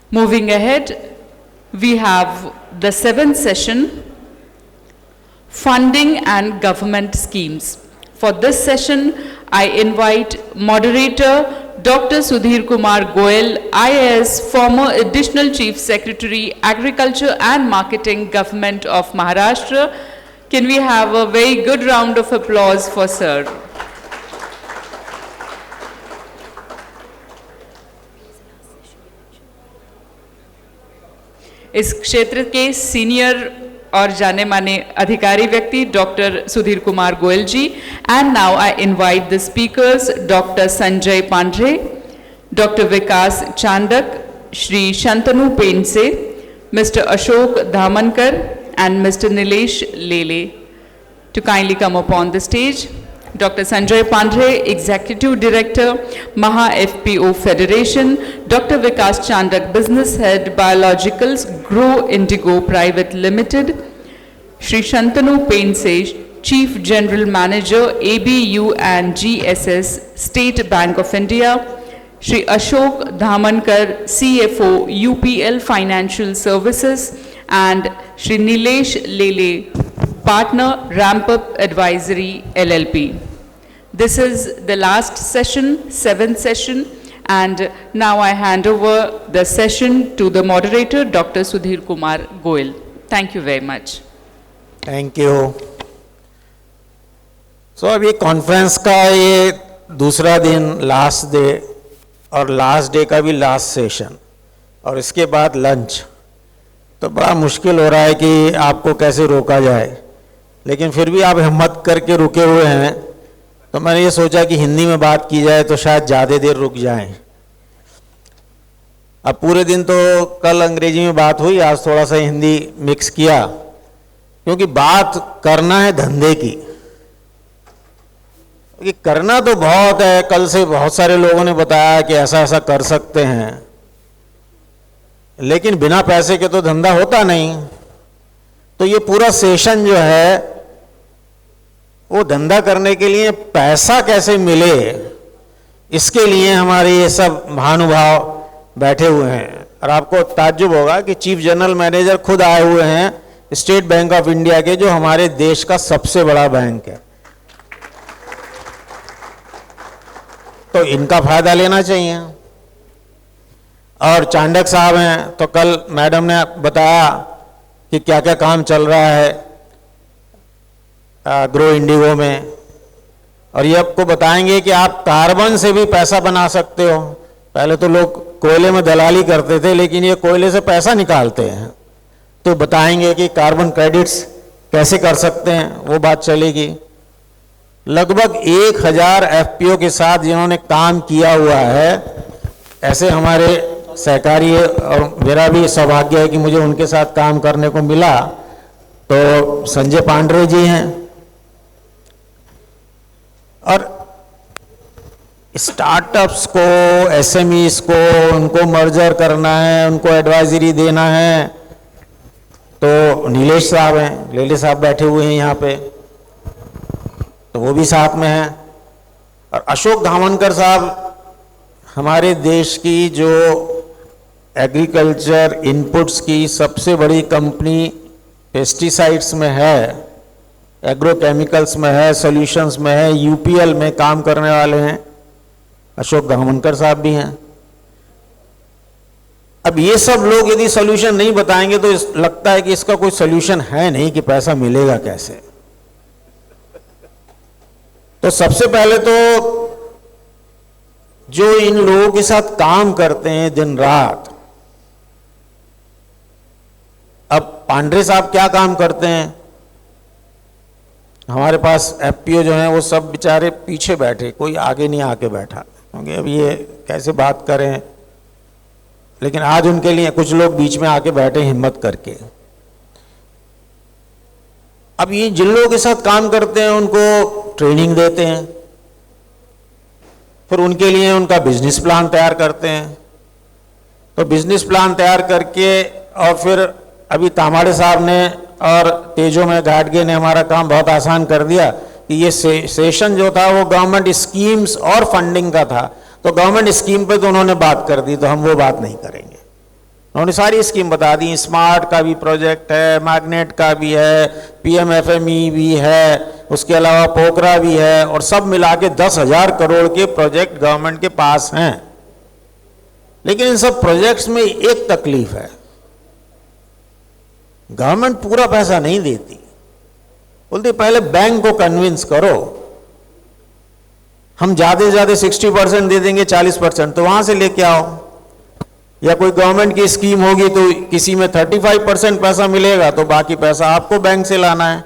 Moving ahead, we have the seventh session, Funding and Government Schemes. For this session, I invite moderator Dr. Sudhir Kumar Goel, IAS, former Additional Chief Secretary, Agriculture and Marketing, Government of Maharashtra. Can we have a very good round of applause for sir? इस क्षेत्र के senior और जाने माने अधिकारी व्यक्ति doctor Sudhir Kumar Goyal ji, and now I invite the speakers doctor Sanjay Pandre, doctor Vikas Chandak, Shri Shantanu Pendse, mister Ashok Dhamankar and mister Nilesh Lele to kindly come upon the stage. Dr. Sanjay Pandre, Executive Director, Maha FPO Federation, Dr. Vikas Chandak, Business Head, Biologicals, Grow Indigo Private Limited, Shri Shantanu Painse, Chief General Manager, ABU and GSS, State Bank of India, Shri Ashok Dhamankar, CFO, UPL Financial Services, and Shri Nilesh Lele, Partner, Ramp Up Advisory, LLP. This is the last session, seventh session, and now I hand over the session to the moderator, Dr. Sudhir Kumar Goel. Thank you very much. Thank you. So अभी conference का ये दूसरा दिन, last day, और last day का भी last session, और इसके बाद लंच, तो बड़ा मुश्किल हो रहा है कि आपको कैसे रोका जाए, लेकिन फिर भी आप हिम्मत करके रुके हुए हैं, तो मैंने ये सोचा कि हिंदी में बात की जाए तो शायद ज़्यादा देर रुक जाएं। अब पूरे दिन तो कल अंग्रेजी में बात हुई, आज थोड़ा सा हिंदी मिक्स किया, क्योंकि बात करना है धंधे की, क्योंकि करना तो बहुत है। कल से बहुत सारे लोगों ने बताया कि ऐसा ऐसा कर सकते हैं, लेकिन बिना पैसे के तो धंधा होता नहीं। तो ये पूरा सेशन जो है वो धंधा करने के लिए पैसा कैसे मिले, इसके लिए हमारे ये सब महानुभाव बैठे हुए हैं। और आपको ताज्जुब होगा कि चीफ जनरल मैनेजर खुद आए हुए हैं स्टेट बैंक ऑफ इंडिया के, जो हमारे देश का सबसे बड़ा बैंक है, तो इनका फायदा लेना चाहिए। और चांडक साहब हैं, तो कल मैडम ने बताया कि क्या क्या काम चल रहा है ग्रो इंडिगो में, और ये आपको बताएंगे कि आप कार्बन से भी पैसा बना सकते हो। पहले तो लोग कोयले में दलाली करते थे, लेकिन ये कोयले से पैसा निकालते हैं, तो बताएंगे कि कार्बन क्रेडिट्स कैसे कर सकते हैं, वो बात चलेगी। लगभग 1000 एफपीओ के साथ जिन्होंने काम किया हुआ है, ऐसे हमारे सहकारी है, और मेरा भी सौभाग्य है कि मुझे उनके साथ काम करने को मिला। तो संजय पांड्रे जी हैं, और स्टार्टअप्स को, एसएमईस को, उनको मर्जर करना है, उनको एडवाइजरी देना है, तो नीलेश साहब हैं, लेले साहब बैठे हुए हैं यहाँ पे, तो वो भी साथ में हैं। और अशोक धामनकर साहब हमारे देश की जो एग्रीकल्चर इनपुट्स की सबसे बड़ी कंपनी पेस्टिसाइड्स में है, एग्रोकेमिकल्स में है, सॉल्यूशंस में है, यूपीएल में काम करने वाले हैं, अशोक धामनकर साहब भी हैं। अब ये सब लोग यदि सॉल्यूशन नहीं बताएंगे तो लगता है कि इसका कोई सॉल्यूशन है नहीं, कि पैसा मिलेगा कैसे। तो सबसे पहले तो जो इन लोगों के साथ काम करते हैं दिन रात, अब पांड्रे साहब क्या काम करते हैं, हमारे पास एफपीओ जो हैं वो सब बेचारे पीछे बैठे, कोई आगे नहीं आके बैठा, क्योंकि अब ये कैसे बात करें, लेकिन आज उनके लिए कुछ लोग बीच में आके बैठे हिम्मत करके। अब ये जिन लोगों के साथ काम करते हैं उनको ट्रेनिंग देते हैं, फिर उनके लिए उनका बिजनेस प्लान तैयार करते हैं, तो बिजनेस प्लान तैयार करके, और फिर अभी तामाड़े साहब ने और तेजो में घाटगे ने हमारा काम बहुत आसान कर दिया कि ये सेशन जो था वो गवर्नमेंट स्कीम्स और फंडिंग का था, तो गवर्नमेंट स्कीम पे तो उन्होंने बात कर दी, तो हम वो बात नहीं करेंगे। उन्होंने सारी स्कीम बता दी, स्मार्ट का भी प्रोजेक्ट है, मैग्नेट का भी है, पीएमएफएमई भी है, उसके अलावा पोखरा भी है, और सब मिला के 10,000 करोड़ के प्रोजेक्ट गवर्नमेंट के पास हैं। लेकिन इन सब प्रोजेक्ट्स में एक तकलीफ है, गवर्नमेंट पूरा पैसा नहीं देती। बोलते पहले बैंक को कन्विंस करो, हम ज्यादा से ज्यादा 60% दे देंगे, 40% तो वहां से लेके आओ, या कोई गवर्नमेंट की स्कीम होगी तो किसी में 35% पैसा मिलेगा, तो बाकी पैसा आपको बैंक से लाना है।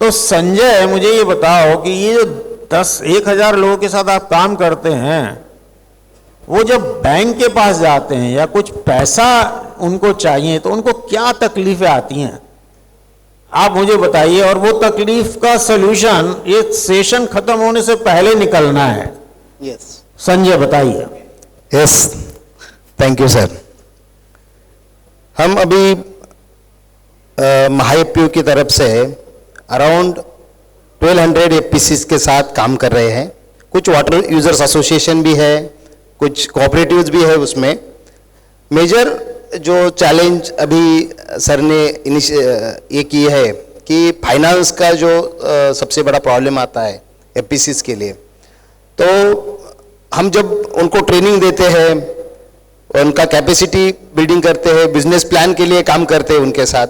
तो संजय, मुझे ये बताओ कि ये जो 1,000 लोगों के साथ आप काम करते हैं, वो जब बैंक के पास जाते हैं या कुछ पैसा उनको चाहिए तो उनको क्या तकलीफें आती हैं, आप मुझे बताइए। और वो तकलीफ का सलूशन ये सेशन खत्म होने से पहले निकलना है। यस संजय बताइए। Yes, thank you sir. हम अभी महाएपीयू की तरफ से अराउंड 1200 एपीसीज के साथ काम कर रहे हैं। कुछ वाटर यूजर्स एसोसिएशन भी है, कुछ कोऑपरेटिव्स भी है। उसमें मेजर जो चैलेंज अभी सर ने ये की है कि फाइनेंस का जो सबसे बड़ा प्रॉब्लम आता है एपीसीज के लिए, तो हम जब उनको ट्रेनिंग देते हैं, उनका कैपेसिटी बिल्डिंग करते हैं, बिजनेस प्लान के लिए काम करते हैं उनके साथ,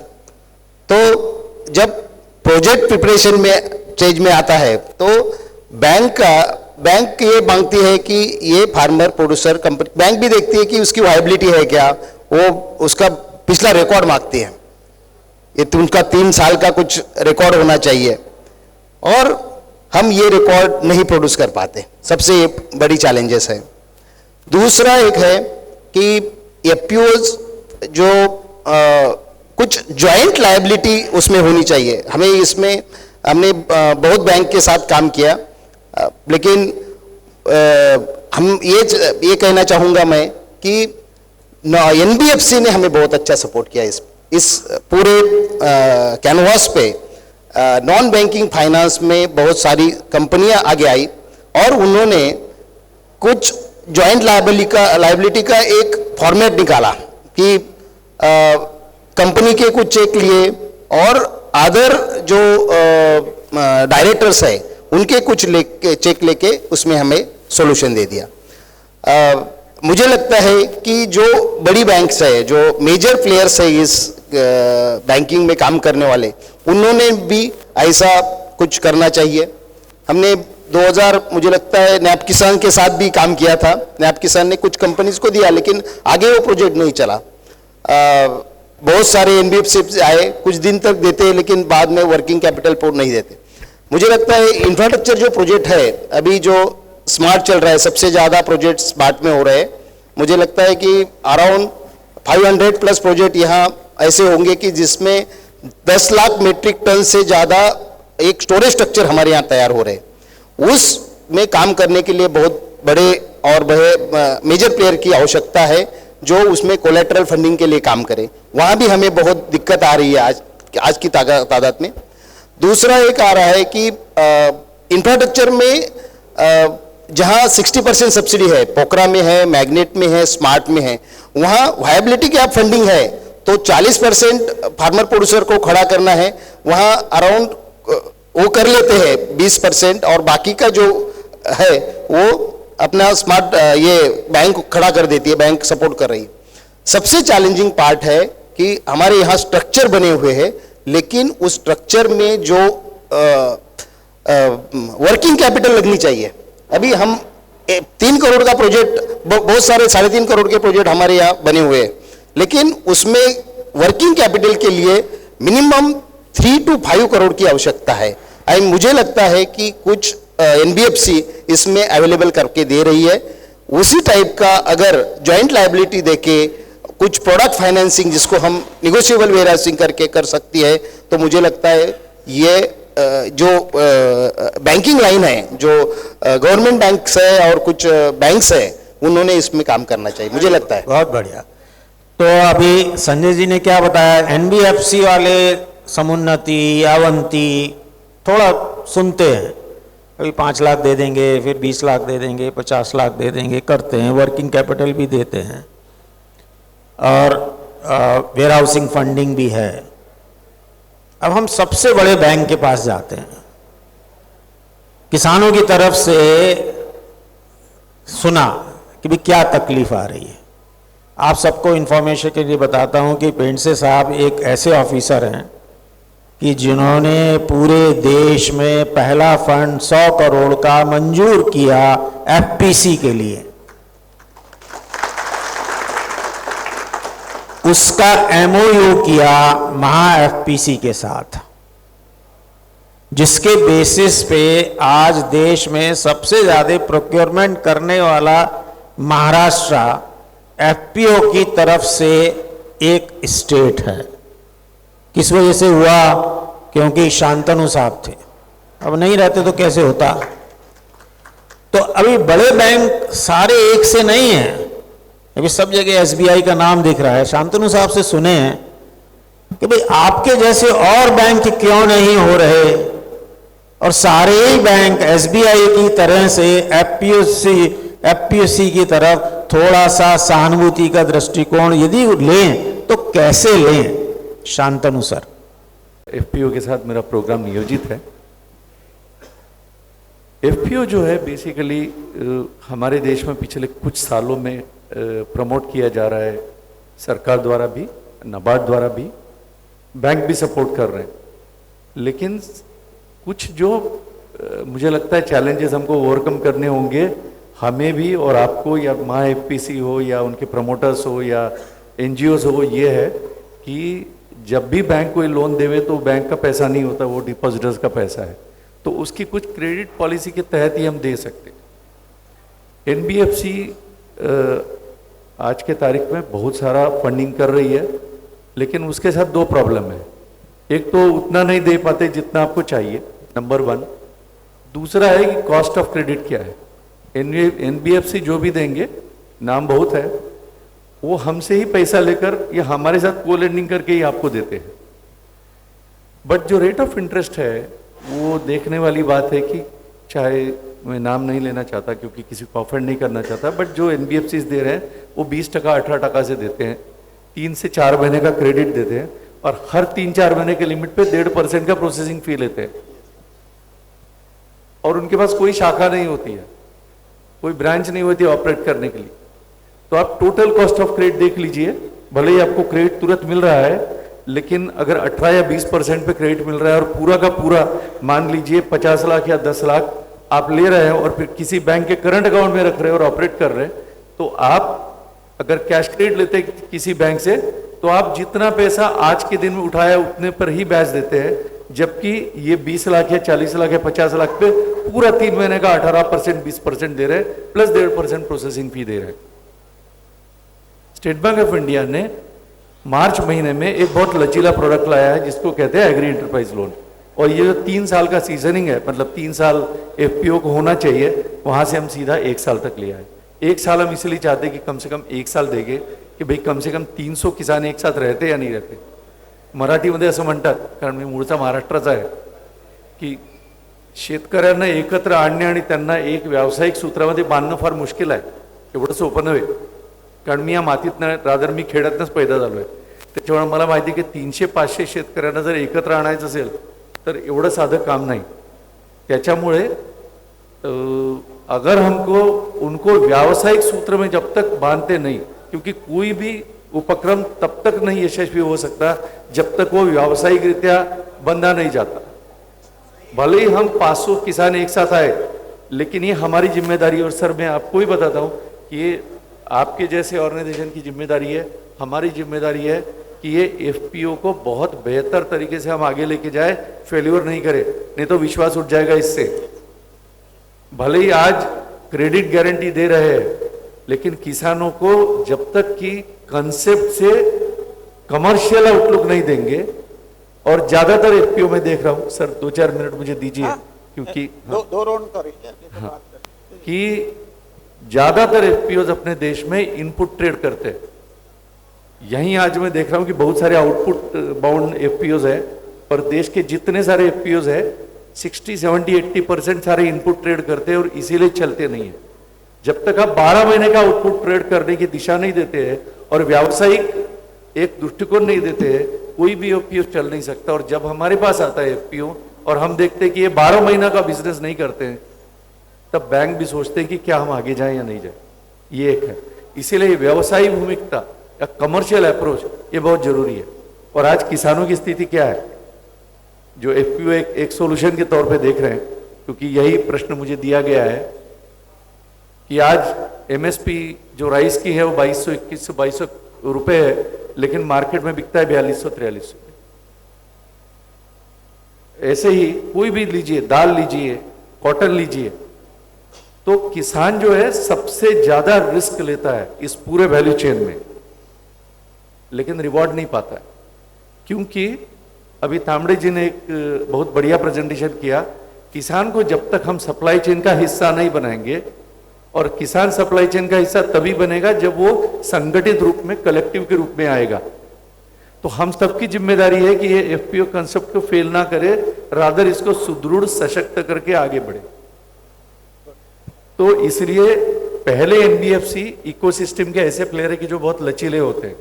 तो जब प्रोजेक्ट प्रिपरेशन में स्टेज में आता है तो बैंक ये मांगती है कि ये फार्मर प्रोड्यूसर कंपनी, बैंक भी देखती है कि उसकी वायबिलिटी है क्या, वो उसका पिछला रिकॉर्ड मांगती है, ये उनका 3 साल का कुछ रिकॉर्ड होना चाहिए, और हम ये रिकॉर्ड नहीं प्रोड्यूस कर पाते। सबसे ये बड़ी चैलेंजेस है। दूसरा एक है कि एपीओज जो कुछ जॉइंट लायबिलिटी उसमें होनी चाहिए। हमें इसमें हमने बहुत बैंक के साथ काम किया, लेकिन हम ये कहना चाहूँगा मैं कि एनबीएफसी ने हमें बहुत अच्छा सपोर्ट किया इस पूरे कैनवास पे। नॉन बैंकिंग फाइनेंस में बहुत सारी कंपनियां आगे आई और उन्होंने कुछ जॉइंट लायबिलिटी का एक फॉर्मेट निकाला कि कंपनी के कुछ चेक लिए और अदर जो डायरेक्टर्स है उनके कुछ चेक लेके उसमें हमें सॉल्यूशन दे दिया। मुझे लगता है कि जो बड़ी बैंक्स है, जो मेजर प्लेयर्स है इस बैंकिंग में काम करने वाले, उन्होंने भी ऐसा कुछ करना चाहिए। हमने 2000 मुझे लगता है नैप किसान के साथ भी काम किया था। नैप किसान ने कुछ कंपनीज को दिया, लेकिन आगे वो प्रोजेक्ट नहीं चला। बहुत सारे एनबीएफसी आए, कुछ दिन तक देते हैं, लेकिन बाद में वर्किंग कैपिटल पोर्ट नहीं देते। मुझे लगता है इंफ्रास्ट्रक्चर जो प्रोजेक्ट है, अभी जो स्मार्ट चल रहा है, सबसे ज़्यादा प्रोजेक्ट स्मार्ट में हो रहे हैं। मुझे लगता है कि अराउंड 500 प्लस प्रोजेक्ट यहाँ ऐसे होंगे कि जिसमें 10 लाख मेट्रिक टन से ज़्यादा एक स्टोरेज स्ट्रक्चर हमारे यहाँ तैयार हो रहे हैं। उसमें काम करने के लिए बहुत बड़े और बड़े मेजर प्लेयर की आवश्यकता है जो उसमें कोलेटरल फंडिंग के लिए काम करे। वहाँ भी हमें बहुत दिक्कत आ रही है आज की तादाद में। दूसरा एक आ रहा है कि इंफ्रास्ट्रक्चर में जहाँ 60% सब्सिडी है, पोखरा में है, मैग्नेट में है, स्मार्ट में है, वहाँ वायबिलिटी की आप फंडिंग है तो 40% फार्मर प्रोड्यूसर को खड़ा करना है, वहाँ अराउंड वो कर लेते हैं 20%, और बाकी का जो है वो अपना स्मार्ट ये बैंक खड़ा कर देती है, बैंक सपोर्ट कर रही है। सबसे चैलेंजिंग पार्ट है कि हमारे यहाँ स्ट्रक्चर बने हुए हैं, लेकिन उस स्ट्रक्चर में जो वर्किंग कैपिटल लगनी चाहिए, अभी हम 3 करोड़ का प्रोजेक्ट, बहुत सारे 3.5 करोड़ के प्रोजेक्ट हमारे यहाँ बने हुए हैं, लेकिन उसमें वर्किंग कैपिटल के लिए मिनिमम 3 to 5 करोड़ की आवश्यकता है। मुझे लगता है कि कुछ एनबीएफसी इसमें अवेलेबल करके दे रही है। उसी टाइप का अगर जॉइंट लायबिलिटी देके कुछ प्रोडक्ट फाइनेंसिंग जिसको हम निगोशिएबल वेयरहाउसिंग करके कर सकती है, तो मुझे लगता है ये जो बैंकिंग लाइन है, जो गवर्नमेंट बैंक्स है और कुछ बैंक्स है, उन्होंने इसमें काम करना चाहिए, मुझे लगता है। बहुत बढ़िया। तो अभी संजय जी ने क्या बताया, एनबीएफसी वाले समुन्नति, अवंती थोड़ा सुनते हैं, कभी 5 लाख दे देंगे, फिर 20 लाख दे देंगे, 50 लाख दे देंगे, करते हैं, वर्किंग कैपिटल भी देते हैं। और वेयर हाउसिंग फंडिंग भी है। अब हम सबसे बड़े बैंक के पास जाते हैं। किसानों की तरफ से सुना कि भी क्या तकलीफ आ रही है। आप सबको इन्फॉर्मेशन के लिए बताता हूं कि पेंडसे साहब एक ऐसे ऑफिसर हैं कि जिन्होंने पूरे देश में पहला फंड 100 करोड़ का मंजूर किया एफपीसी के लिए। उसका एमओयू किया महा एफपीसी के साथ, जिसके बेसिस पे आज देश में सबसे ज्यादा प्रोक्योरमेंट करने वाला महाराष्ट्र एफपीओ की तरफ से एक स्टेट है। किस वजह से हुआ? क्योंकि शांतनु साहब थे। अब नहीं रहते तो कैसे होता? तो अभी बड़े बैंक सारे एक से नहीं है। अभी सब जगह एसबीआई का नाम दिख रहा है। शांतनु साहब से सुने हैं कि भाई आपके जैसे और बैंक क्यों नहीं हो रहे, और सारे ही बैंक एसबीआई की तरह से एफपीओसी की तरफ थोड़ा सा सहानुभूति का दृष्टिकोण यदि लें तो कैसे लें? शांतनु सर। एफपीओ के साथ मेरा प्रोग्राम नियोजित है। एफपीओ जो है बेसिकली हमारे देश में पिछले कुछ सालों में प्रमोट किया जा रहा है, सरकार द्वारा भी, नाबार्ड द्वारा भी, बैंक भी सपोर्ट कर रहे हैं। लेकिन कुछ जो मुझे लगता है चैलेंजेस हमको ओवरकम करने होंगे, हमें भी और आपको, या महा एफपीसी हो या उनके प्रमोटर्स हो या एनजीओस हो, ये है कि जब भी बैंक कोई लोन देवे तो बैंक का पैसा नहीं होता, वो डिपॉजिटर्स का पैसा है। तो उसकी कुछ क्रेडिट पॉलिसी के तहत ही हम दे सकते हैं। एनबीएफसी आज के तारीख में बहुत सारा फंडिंग कर रही है, लेकिन उसके साथ दो प्रॉब्लम है। एक तो उतना नहीं दे पाते जितना आपको चाहिए, नंबर 1। दूसरा है कि कॉस्ट ऑफ क्रेडिट क्या है। एनबीएफसी जो भी देंगे, नाम बहुत है, वो हमसे ही पैसा लेकर या हमारे साथ को लेंडिंग करके ही आपको देते हैं। बट जो रेट ऑफ इंटरेस्ट है वो देखने वाली बात है कि, चाहे मैं नाम नहीं लेना चाहता क्योंकि किसी को ऑफेंड नहीं करना चाहता, बट जो एनबीएफसी दे रहे हैं वो 20%, 18% से देते हैं। 3 से 4 महीने का क्रेडिट देते हैं और हर 3-4 महीने के लिमिट पे 1.5% का प्रोसेसिंग फी लेते हैं। और उनके पास कोई शाखा नहीं होती है, कोई ब्रांच नहीं होती ऑपरेट करने के लिए। तो आप टोटल कॉस्ट ऑफ क्रेडिट देख लीजिए। भले ही आपको क्रेडिट तुरंत मिल रहा है, लेकिन अगर 18 या 20% पे क्रेडिट मिल रहा है और पूरा का पूरा मान लीजिए 50 लाख या 10 लाख आप ले रहे हैं और फिर किसी बैंक के करंट अकाउंट में रख रहे हैं और ऑपरेट कर रहे हैं, तो आप अगर कैश क्रेडिट लेते किसी बैंक से, तो आप जितना पैसा आज के दिन में उठाया उतने पर ही ब्याज देते हैं, जबकि ये 20 लाख या 40 लाख या 50 लाख पे पूरा 3 महीने का 18%, 20% दे रहे हैं, प्लस 1.5% प्रोसेसिंग फी दे रहे हैं। स्टेट बैंक ऑफ इंडिया ने मार्च महीने में एक बहुत लचीला प्रोडक्ट लाया है जिसको कहते हैं एग्री एंटरप्राइज लोन। और ये जो 3 साल का सीजनिंग है, मतलब 3 साल एफपीओ को होना चाहिए, वहां से हम सीधा 1 साल तक लिया है। 1 साल हम इसलिए चाहते हैं कि कम से कम 1 साल देंगे की भाई कम से कम 300 किसान एक साथ रहते या नहीं रहते। मराठीमध्ये असं म्हणतात, कारण मी मूळचा महाराष्ट्राचा आहे, की शेतकऱ्यांना एकत्र आणणे आणि त्यांना एक व्यावसायिक सूत्रामध्ये बांधणं फार मुश्किल आहे, एवढं सोपं नव्हे। कारण मी या मातीत रादर मी खेड्यातनंच पैदा झालोय, त्याच्यामुळे मला माहिती की 300-500 शेतकऱ्यांना जर एकत्र आणायचं असेल तर एवढं साधं काम नाही। त्याच्यामुळे अगर हमको उनको व्यावसायिक सूत्र में जब तक बांधते नहीं, क्योंकि कोई भी उपक्रम तब तक नहीं यशस्वी हो सकता जब तक वो व्यावसायिक रीत्या बंधा नहीं जाता। भले ही हम 500 किसान एक साथ आए, लेकिन ये हमारी जिम्मेदारी। और सर मैं आपको भी बताता हूँ कि ये आपके जैसे ऑर्गेनाइजेशन की जिम्मेदारी है, हमारी जिम्मेदारी है कि ये एफपीओ को बहुत बेहतर तरीके से हम आगे लेके जाए, फेल्यूर नहीं करे, नहीं तो विश्वास उठ जाएगा इससे। भले ही आज क्रेडिट गारंटी दे रहे हैं, लेकिन किसानों को जब तक कि कंसेप्ट से कमर्शियल आउटलुक नहीं देंगे, और ज्यादातर एफपीओ में देख रहा हूं, सर 2-4 मिनट मुझे दीजिए, क्योंकि दो राउंड करेंगे कि ज्यादातर एफपीओ अपने देश में इनपुट ट्रेड करते हैं। यहीं आज मैं देख रहा हूं कि बहुत सारे आउटपुट बाउंड एफपीओ है, और देश के जितने सारे एफपीओ है 60, 70, 80% सारे इनपुट ट्रेड करते हैं और इसीलिए चलते नहीं है। जब तक आप 12 महीने का आउटपुट ट्रेड करने की दिशा नहीं देते हैं और व्यावसायिक एक दृष्टिकोण नहीं देते हैं, कोई भी एफपीओ चल नहीं सकता। और जब हमारे पास आता है एफपीओ और हम देखते हैं कि ये 12 महीना का बिजनेस नहीं करते हैं, तब बैंक भी सोचते हैं कि क्या हम आगे जाएं या नहीं जाएं। ये एक है, इसीलिए व्यवसायिक भूमिकता या कमर्शियल अप्रोच ये बहुत जरूरी है। और आज किसानों की स्थिति क्या है, जो एफपीओ एक सोल्यूशन के तौर पे देख रहे हैं, क्योंकि यही प्रश्न मुझे दिया गया है कि आज एमएसपी जो राइस की है वो 2200-2100-2200 रुपए है, लेकिन मार्केट में बिकता है 4200-4300। ऐसे ही कोई भी लीजिए, दाल लीजिए, कॉटन लीजिए, तो किसान जो है सबसे ज्यादा रिस्क लेता है इस पूरे वैल्यू चेन में, लेकिन रिवॉर्ड नहीं पाता है। क्योंकि अभी तांबड़े जी ने एक बहुत बढ़िया प्रेजेंटेशन किया, किसान को जब तक हम सप्लाई चेन का हिस्सा नहीं बनाएंगे, और किसान सप्लाई चेन का हिस्सा तभी बनेगा जब वो संगठित रूप में, कलेक्टिव के रूप में आएगा। तो हम सबकी जिम्मेदारी है कि ये एफपीओ कंसेप्ट को फेल ना करे, रादर इसको सुदृढ़ सशक्त करके आगे बढ़े। तो इसलिए पहले एनबीएफसी इकोसिस्टम के ऐसे प्लेयर है कि जो बहुत लचीले होते हैं,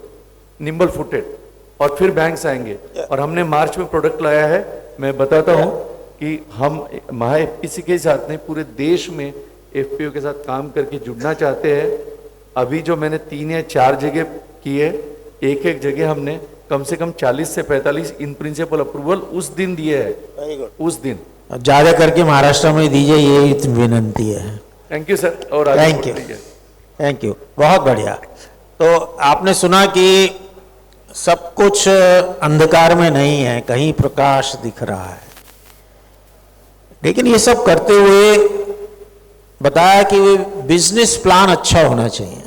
निम्बल फुटेड, और फिर बैंक्स आएंगे। और हमने मार्च में प्रोडक्ट लाया है, मैं बताता हूं कि हम महा एफपीसी के साथ नहीं, पूरे देश में एफपीओ के साथ काम करके जुड़ना चाहते हैं। अभी जो मैंने 3 या 4 जगह किए, एक जगह हमने कम से कम 40 से 45 इन प्रिंसिपल अप्रूवल उस दिन दिए हैं, उस दिन। ज्यादा करके महाराष्ट्र में दीजिए, ये विनंती है। Thank you sir. और थैंक यू, बहुत बढ़िया। तो आपने सुना कि सब कुछ अंधकार में नहीं है, कहीं प्रकाश दिख रहा है। लेकिन ये सब करते हुए बताया कि बिजनेस प्लान अच्छा होना चाहिए।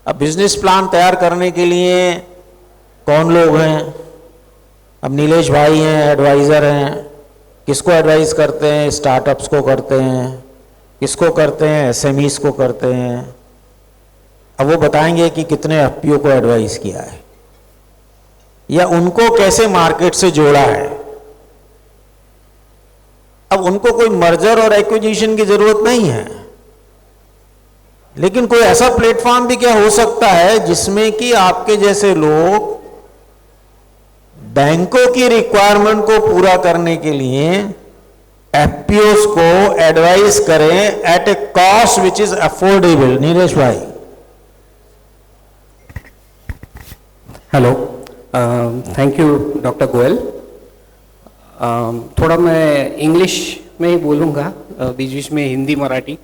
अब बिजनेस प्लान तैयार करने के लिए कौन लोग हैं? अब नीलेश भाई हैं, एडवाइजर हैं। किसको एडवाइज करते हैं? स्टार्टअप्स को करते हैं। किसको करते हैं? एसएमईज को करते हैं। अब वो बताएंगे कि कितने एफपीओ को एडवाइस किया है या उनको कैसे मार्केट से जोड़ा है। अब उनको कोई मर्जर और एक्विजिशन की जरूरत नहीं है, लेकिन कोई ऐसा प्लेटफॉर्म भी क्या हो सकता है जिसमें कि आपके जैसे लोग बैंकों की रिक्वायरमेंट को पूरा करने के लिए एफपीओस को एडवाइस करें at a cost which is affordable. Nilesh भाई। Hello, thank you doctor Goyal. थोड़ा मैं इंग्लिश में ही बोलूँगा, बीच बीच में हिंदी मराठी।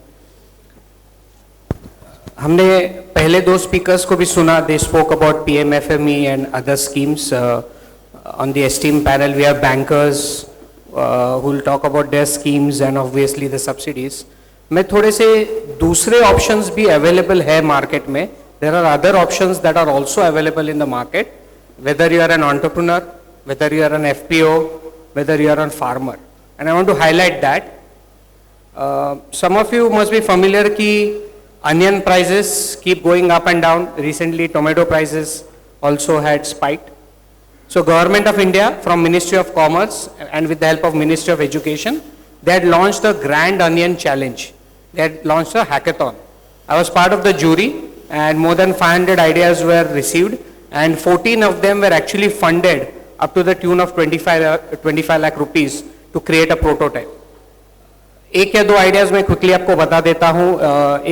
हमने पहले 2 स्पीकर्स को भी सुना, they spoke about PMFME and other schemes. On the esteem panel we have bankers who will talk about their schemes and obviously the subsidies. मैं थोड़े से दूसरे options भी available है market में. There are other options that are also available in the market, whether you are an entrepreneur, whether you are an FPO, whether you are a farmer. And I want to highlight that. Some of you must be familiar कि onion prices keep going up and down. Recently tomato prices also had spiked. So Government of India from Ministry of Commerce and with the help of Ministry of Education, they had launched the Grand Onion Challenge. They had launched a hackathon. I was part of the jury and more than 500 ideas were received and 14 of them were actually funded up to the tune of 25 lakh rupees to create a prototype. एक या दो ideas मैं quickly आपको बता देता हूँ।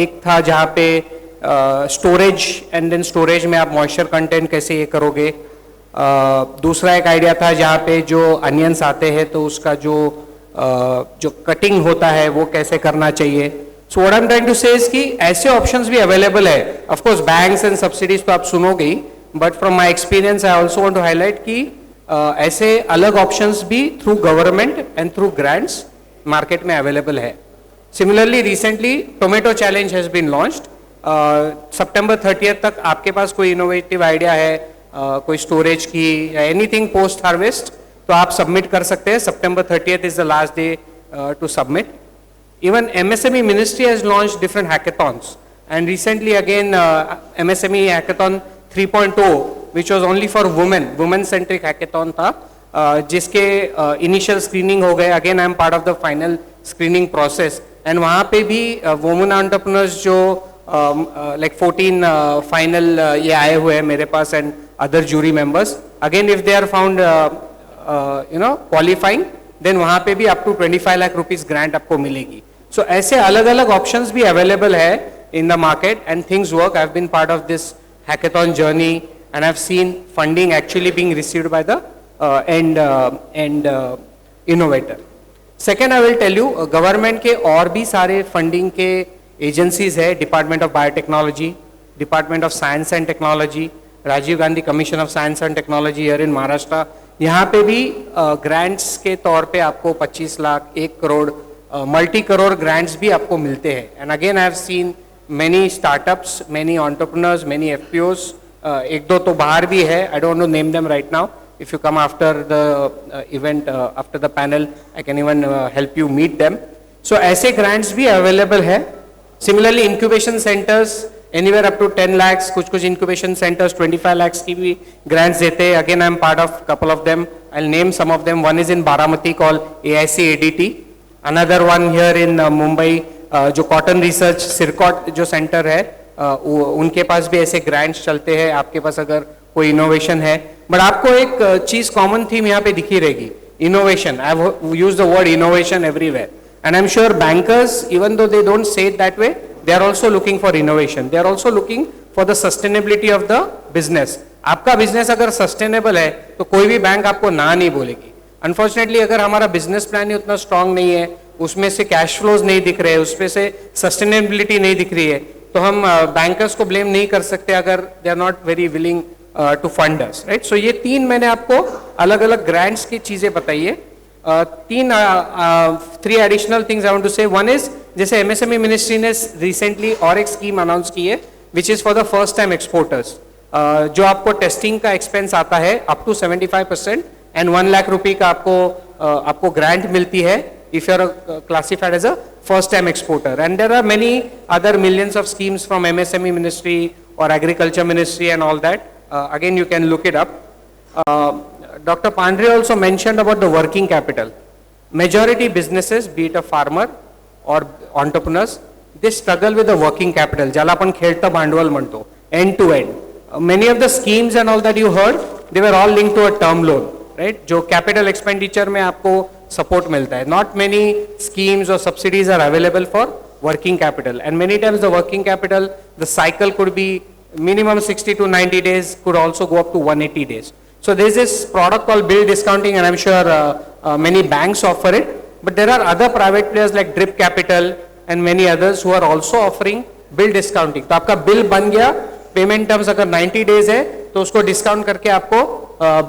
एक था जहाँ पे स्टोरेज एंड देन स्टोरेज में आप मॉइस्चर कंटेंट कैसे ये करोगे। दूसरा एक आइडिया था जहाँ पे जो अनियंस आते हैं तो उसका जो कटिंग होता है वो कैसे करना चाहिए। So what I am trying to say is कि ऐसे ऑप्शंस भी अवेलेबल है। Of course banks and subsidies तो आप सुनोगे ही, but from my experience I also want to highlight कि ऐसे अलग ऑप्शंस भी through government and through grants market में अवेलेबल है। Similarly recently tomato challenge has been launched. सितंबर 30 तक आपके पास कोई इनोवेटिव आइडिया है, कोई स्टोरेज की या एनीथिंग पोस्ट हार्वेस्ट, तो आप सबमिट कर सकते हैं। September 30th is the last day to submit. Even MSME Ministry has launched different hackathons, and recently again MSME Hackathon 3.0, which was only for women-centric hackathon था, जिसके initial screening हो गए। Again I am part of the final screening process, and वहाँ पे भी women entrepreneurs जो like 14 final ये आए हुए हैं मेरे पास and other jury members. Again, if they are found qualifying, then वहाँ पे भी up to 25 lakh rupees grant आपको मिलेगी. So ऐसे अलग अलग options भी available है in the market and things work. I've been part of this hackathon journey and I've seen funding actually being received by the end innovator. Second, I will tell you, government के और भी सारे funding के agencies है, Department of Biotechnology, Department of Science and Technology, Rajiv Gandhi Commission of Science and Technology here in Maharashtra, यहाँ पे भी grants के तौर पे आपको 25 लाख, 1 करोड़, मल्टी करोड़ ग्रांट्स भी आपको मिलते हैं. And again I have seen many startups, many entrepreneurs, many FPOs, एक दो तो बाहर भी है, I don't know name them right now. If you come after the event, after the panel, I can even help you meet them. So ऐसे grants भी available है. Similarly, incubation centers anywhere up to 10 lakhs, कुछ incubation centers 25 lakhs की भी grants देते हैं. Again, I am part of couple of them. I'll name some of them. One is in Baramati called AIC ADT. Another one here in Mumbai, जो cotton research CIRCOT जो center है, उनके पास भी ऐसे grants चलते हैं. आपके पास अगर कोई इनोवेशन है, बट आपको एक चीज कॉमन थीम यहाँ पे दिखी रहेगी, innovation. I have used the word innovation everywhere and I am sure bankers, even though they don't say it that way, they are also looking for innovation, they are also looking for the sustainability of the business. आपका business अगर sustainable है तो कोई भी bank आपको ना नहीं बोलेगी. अनफॉर्चुनेटली अगर हमारा बिजनेस प्लान ही उतना स्ट्रांग नहीं है, उसमें से कैश फ्लोज नहीं दिख रहे, उसमें से सस्टेनेबिलिटी नहीं दिख रही है, तो हम बैंकर्स को ब्लेम नहीं कर सकते अगर they are not very willing to fund us, right? So ये तीन मैंने आपको अलग अलग grants की चीजें बताई है. three additional things I want to say. One is, जैसे MSME Ministry ने recently और एक scheme announce की है, which is for the first time exporters. जो आपको testing का expense आता है up to 75% and 1 lakh रुपए का आपको grant मिलती है if you are classified as a first time exporter. And there are many other millions of schemes from MSME Ministry or Agriculture Ministry and all that. Again, you can look it up. Dr. Pandre also mentioned about the working capital. Majority businesses, be it a farmer or entrepreneurs, they struggle with the working capital. ज्याला आपण खेळतं भांडवल म्हणतो, end to end. Many of the schemes and all that you heard, they were all linked to a term loan, right? जो capital expenditure में आपको support मिलता है. Not many schemes or subsidies are available for working capital. And many times the working capital, the cycle could be minimum 60 to 90 days, could also go up to 180 days. So there is this product called bill discounting and I'm sure many banks offer it, but there are other private players like Drip Capital and many others who are also offering bill discounting. तो आपका bill बन गया, payment terms अगर 90 days है तो उसको discount करके आपको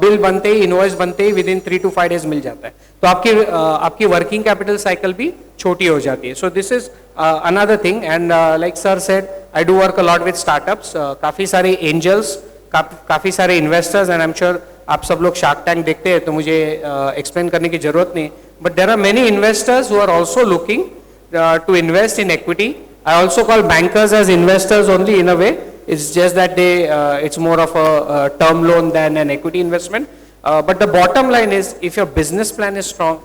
bill बनते ही, invoice बनते ही within 3 to 5 days मिल जाता है. तो आपकी working capital cycle भी छोटी हो जाती है. So this is another thing and like sir said, I do work a lot with startups. काफी सारे angels, काफी सारे investors and I'm sure आप सब लोग Shark Tank देखते हैं तो मुझे explain करने की जरूरत नहीं. But there are many investors who are also looking to invest in equity. I also call bankers as investors only in a way. It's just that it's more of a term loan than an equity investment. But the bottom line is, if your business plan is strong,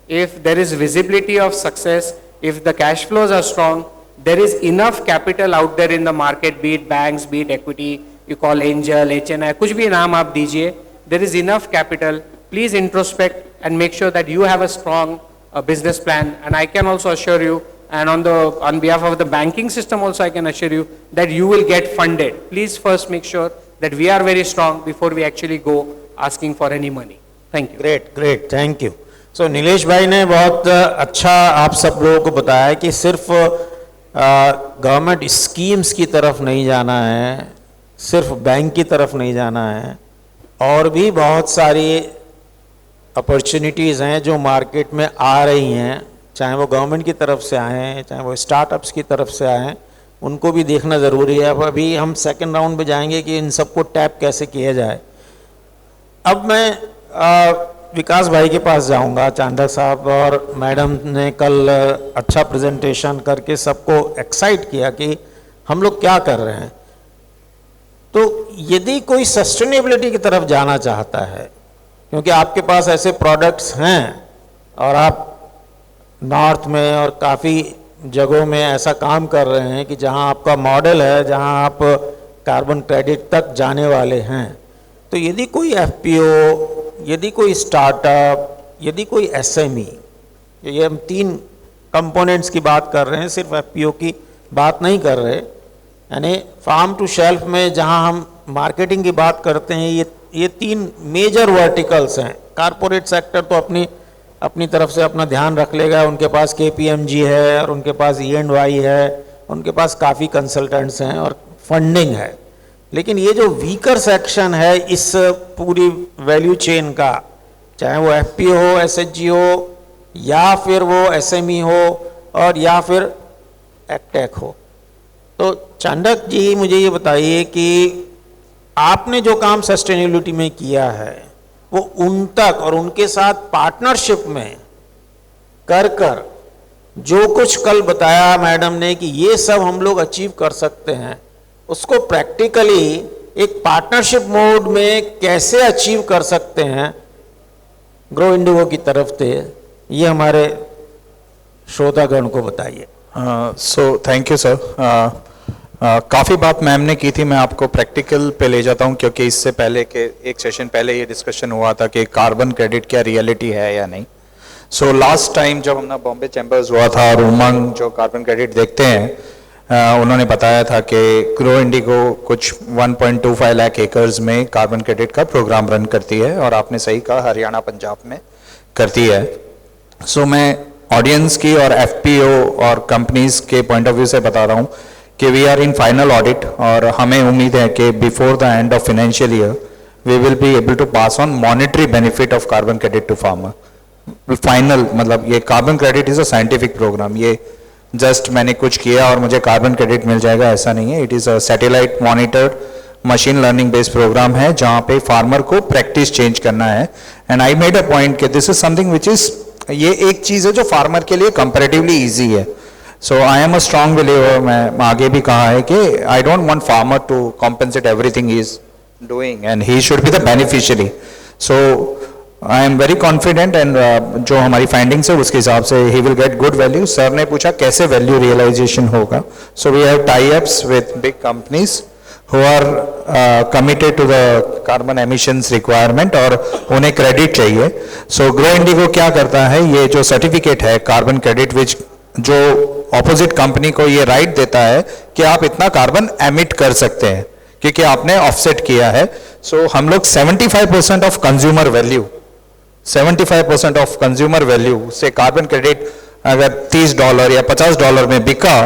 if there is visibility of success, if the cash flows are strong, there is enough capital out there in the market, be it banks, be it equity, you call angel, HNI, कुछ भी नाम आप दीजिए, there is enough capital. Please introspect and make sure that you have a strong business plan. And I can also assure you, and on behalf of the banking system also I can assure you that you will get funded. Please first make sure that we are very strong before we actually go asking for any money. Thank you. Great, thank you. So Nilesh भाई ने बहुत अच्छा आप सब लोगों को बताया कि सिर्फ गवर्नमेंट स्कीम्स की तरफ नहीं जाना है, सिर्फ बैंक की तरफ नहीं जाना है, और भी बहुत सारी अपॉर्चुनिटीज़ हैं जो मार्केट में आ रही हैं, चाहे वो गवर्नमेंट की तरफ से आए हैं, चाहे वो स्टार्टअप्स की तरफ से आए हैं, उनको भी देखना ज़रूरी है. अब अभी हम सेकंड राउंड में जाएंगे कि इन सबको टैप कैसे किया जाए. अब मैं विकास भाई के पास जाऊंगा, चांदक साहब और मैडम ने कल अच्छा प्रेजेंटेशन करके सबको एक्साइट किया कि हम लोग क्या कर रहे हैं. तो यदि कोई सस्टेनेबिलिटी की तरफ जाना चाहता है, क्योंकि आपके पास ऐसे प्रोडक्ट्स हैं और आप नॉर्थ में और काफ़ी जगहों में ऐसा काम कर रहे हैं कि जहां आपका मॉडल है, जहां आप कार्बन क्रेडिट तक जाने वाले हैं, तो यदि कोई एफपीओ, यदि कोई स्टार्टअप, यदि कोई एसएमई, ये हम 3 कंपोनेंट्स की बात कर रहे हैं, सिर्फ एफपीओ की बात नहीं कर रहे, यानी फार्म टू शेल्फ में जहां हम मार्केटिंग की बात करते हैं, ये 3 मेजर वर्टिकल्स हैं। कारपोरेट सेक्टर तो अपनी तरफ से अपना ध्यान रख लेगा, उनके पास केपीएमजी है और उनके पास ई&वाई है, उनके पास काफ़ी कंसल्टेंट्स हैं और फंडिंग है। लेकिन ये जो वीकर सेक्शन है इस पूरी वैल्यू चेन का, चाहे वो एफपीओ हो, एसएचजी हो, या फिर वो एसएमई हो, और या फिर एक्टेक हो, तो चांडक जी मुझे ये बताइए कि आपने जो काम सस्टेनेबिलिटी में किया है वो उन तक और उनके साथ पार्टनरशिप में कर जो कुछ कल बताया मैडम ने कि ये सब हम लोग अचीव कर सकते हैं, उसको प्रैक्टिकली एक पार्टनरशिप मोड में कैसे अचीव कर सकते हैं ग्रो इंडिगो की तरफ से, ये हमारे श्रोतागण को बताइए। So thank you sir. काफ़ी बात मैम ने की थी, मैं आपको प्रैक्टिकल पे ले जाता हूँ, क्योंकि इससे पहले के एक सेशन पहले ये डिस्कशन हुआ था कि कार्बन क्रेडिट क्या रियलिटी है या नहीं। सो लास्ट टाइम जब हमने बॉम्बे चैम्बर्स हुआ था और उमंग जो कार्बन क्रेडिट देखते हैं, उन्होंने बताया था कि ग्रो इंडिगो कुछ 1.25 लाख एकर्स में कार्बन क्रेडिट का प्रोग्राम रन करती है, और आपने सही कहा हरियाणा पंजाब में करती है। सो मैं ऑडियंस की और एफपीओ और कंपनीज के पॉइंट ऑफ व्यू से बता रहा हूँ कि we are in final audit, और हमें उम्मीद है कि before the end of financial year we will be able to pass on monetary benefit of carbon credit to farmer. Final मतलब ये carbon credit is a scientific program, ये just मैंने कुछ किया और मुझे कार्बन क्रेडिट मिल जाएगा ऐसा नहीं है। It is a satellite monitored machine learning based programme है, जहां पे फार्मर को प्रैक्टिस चेंज करना है। And I made a point कि this is something which is, ये एक चीज है जो फार्मर के लिए कंपैरेटिवली इजी है। So I am a strong believer, मैं आगे भी कहा है कि I don't want farmer to compensate everything he is doing and he should be the beneficiary. So I am very confident, and जो हमारी फाइंडिंग्स है उसके हिसाब से ही will get good value. Sir ने पूछा कैसे वैल्यू रियलाइजेशन होगा, so we have tie ups with big companies who are committed to the carbon emissions requirement और उन्हें क्रेडिट चाहिए। सो ग्रो इंडिगो क्या करता है, ये जो सर्टिफिकेट है कार्बन क्रेडिट विच जो ऑपोजिट कंपनी को ये राइट देता है कि आप इतना कार्बन एमिट कर सकते हैं क्योंकि आपने ऑफसेट किया है। सो हम लोग 75% of consumer value, 75% of consumer value से कार्बन क्रेडिट अगर $30 या $50 में बिका,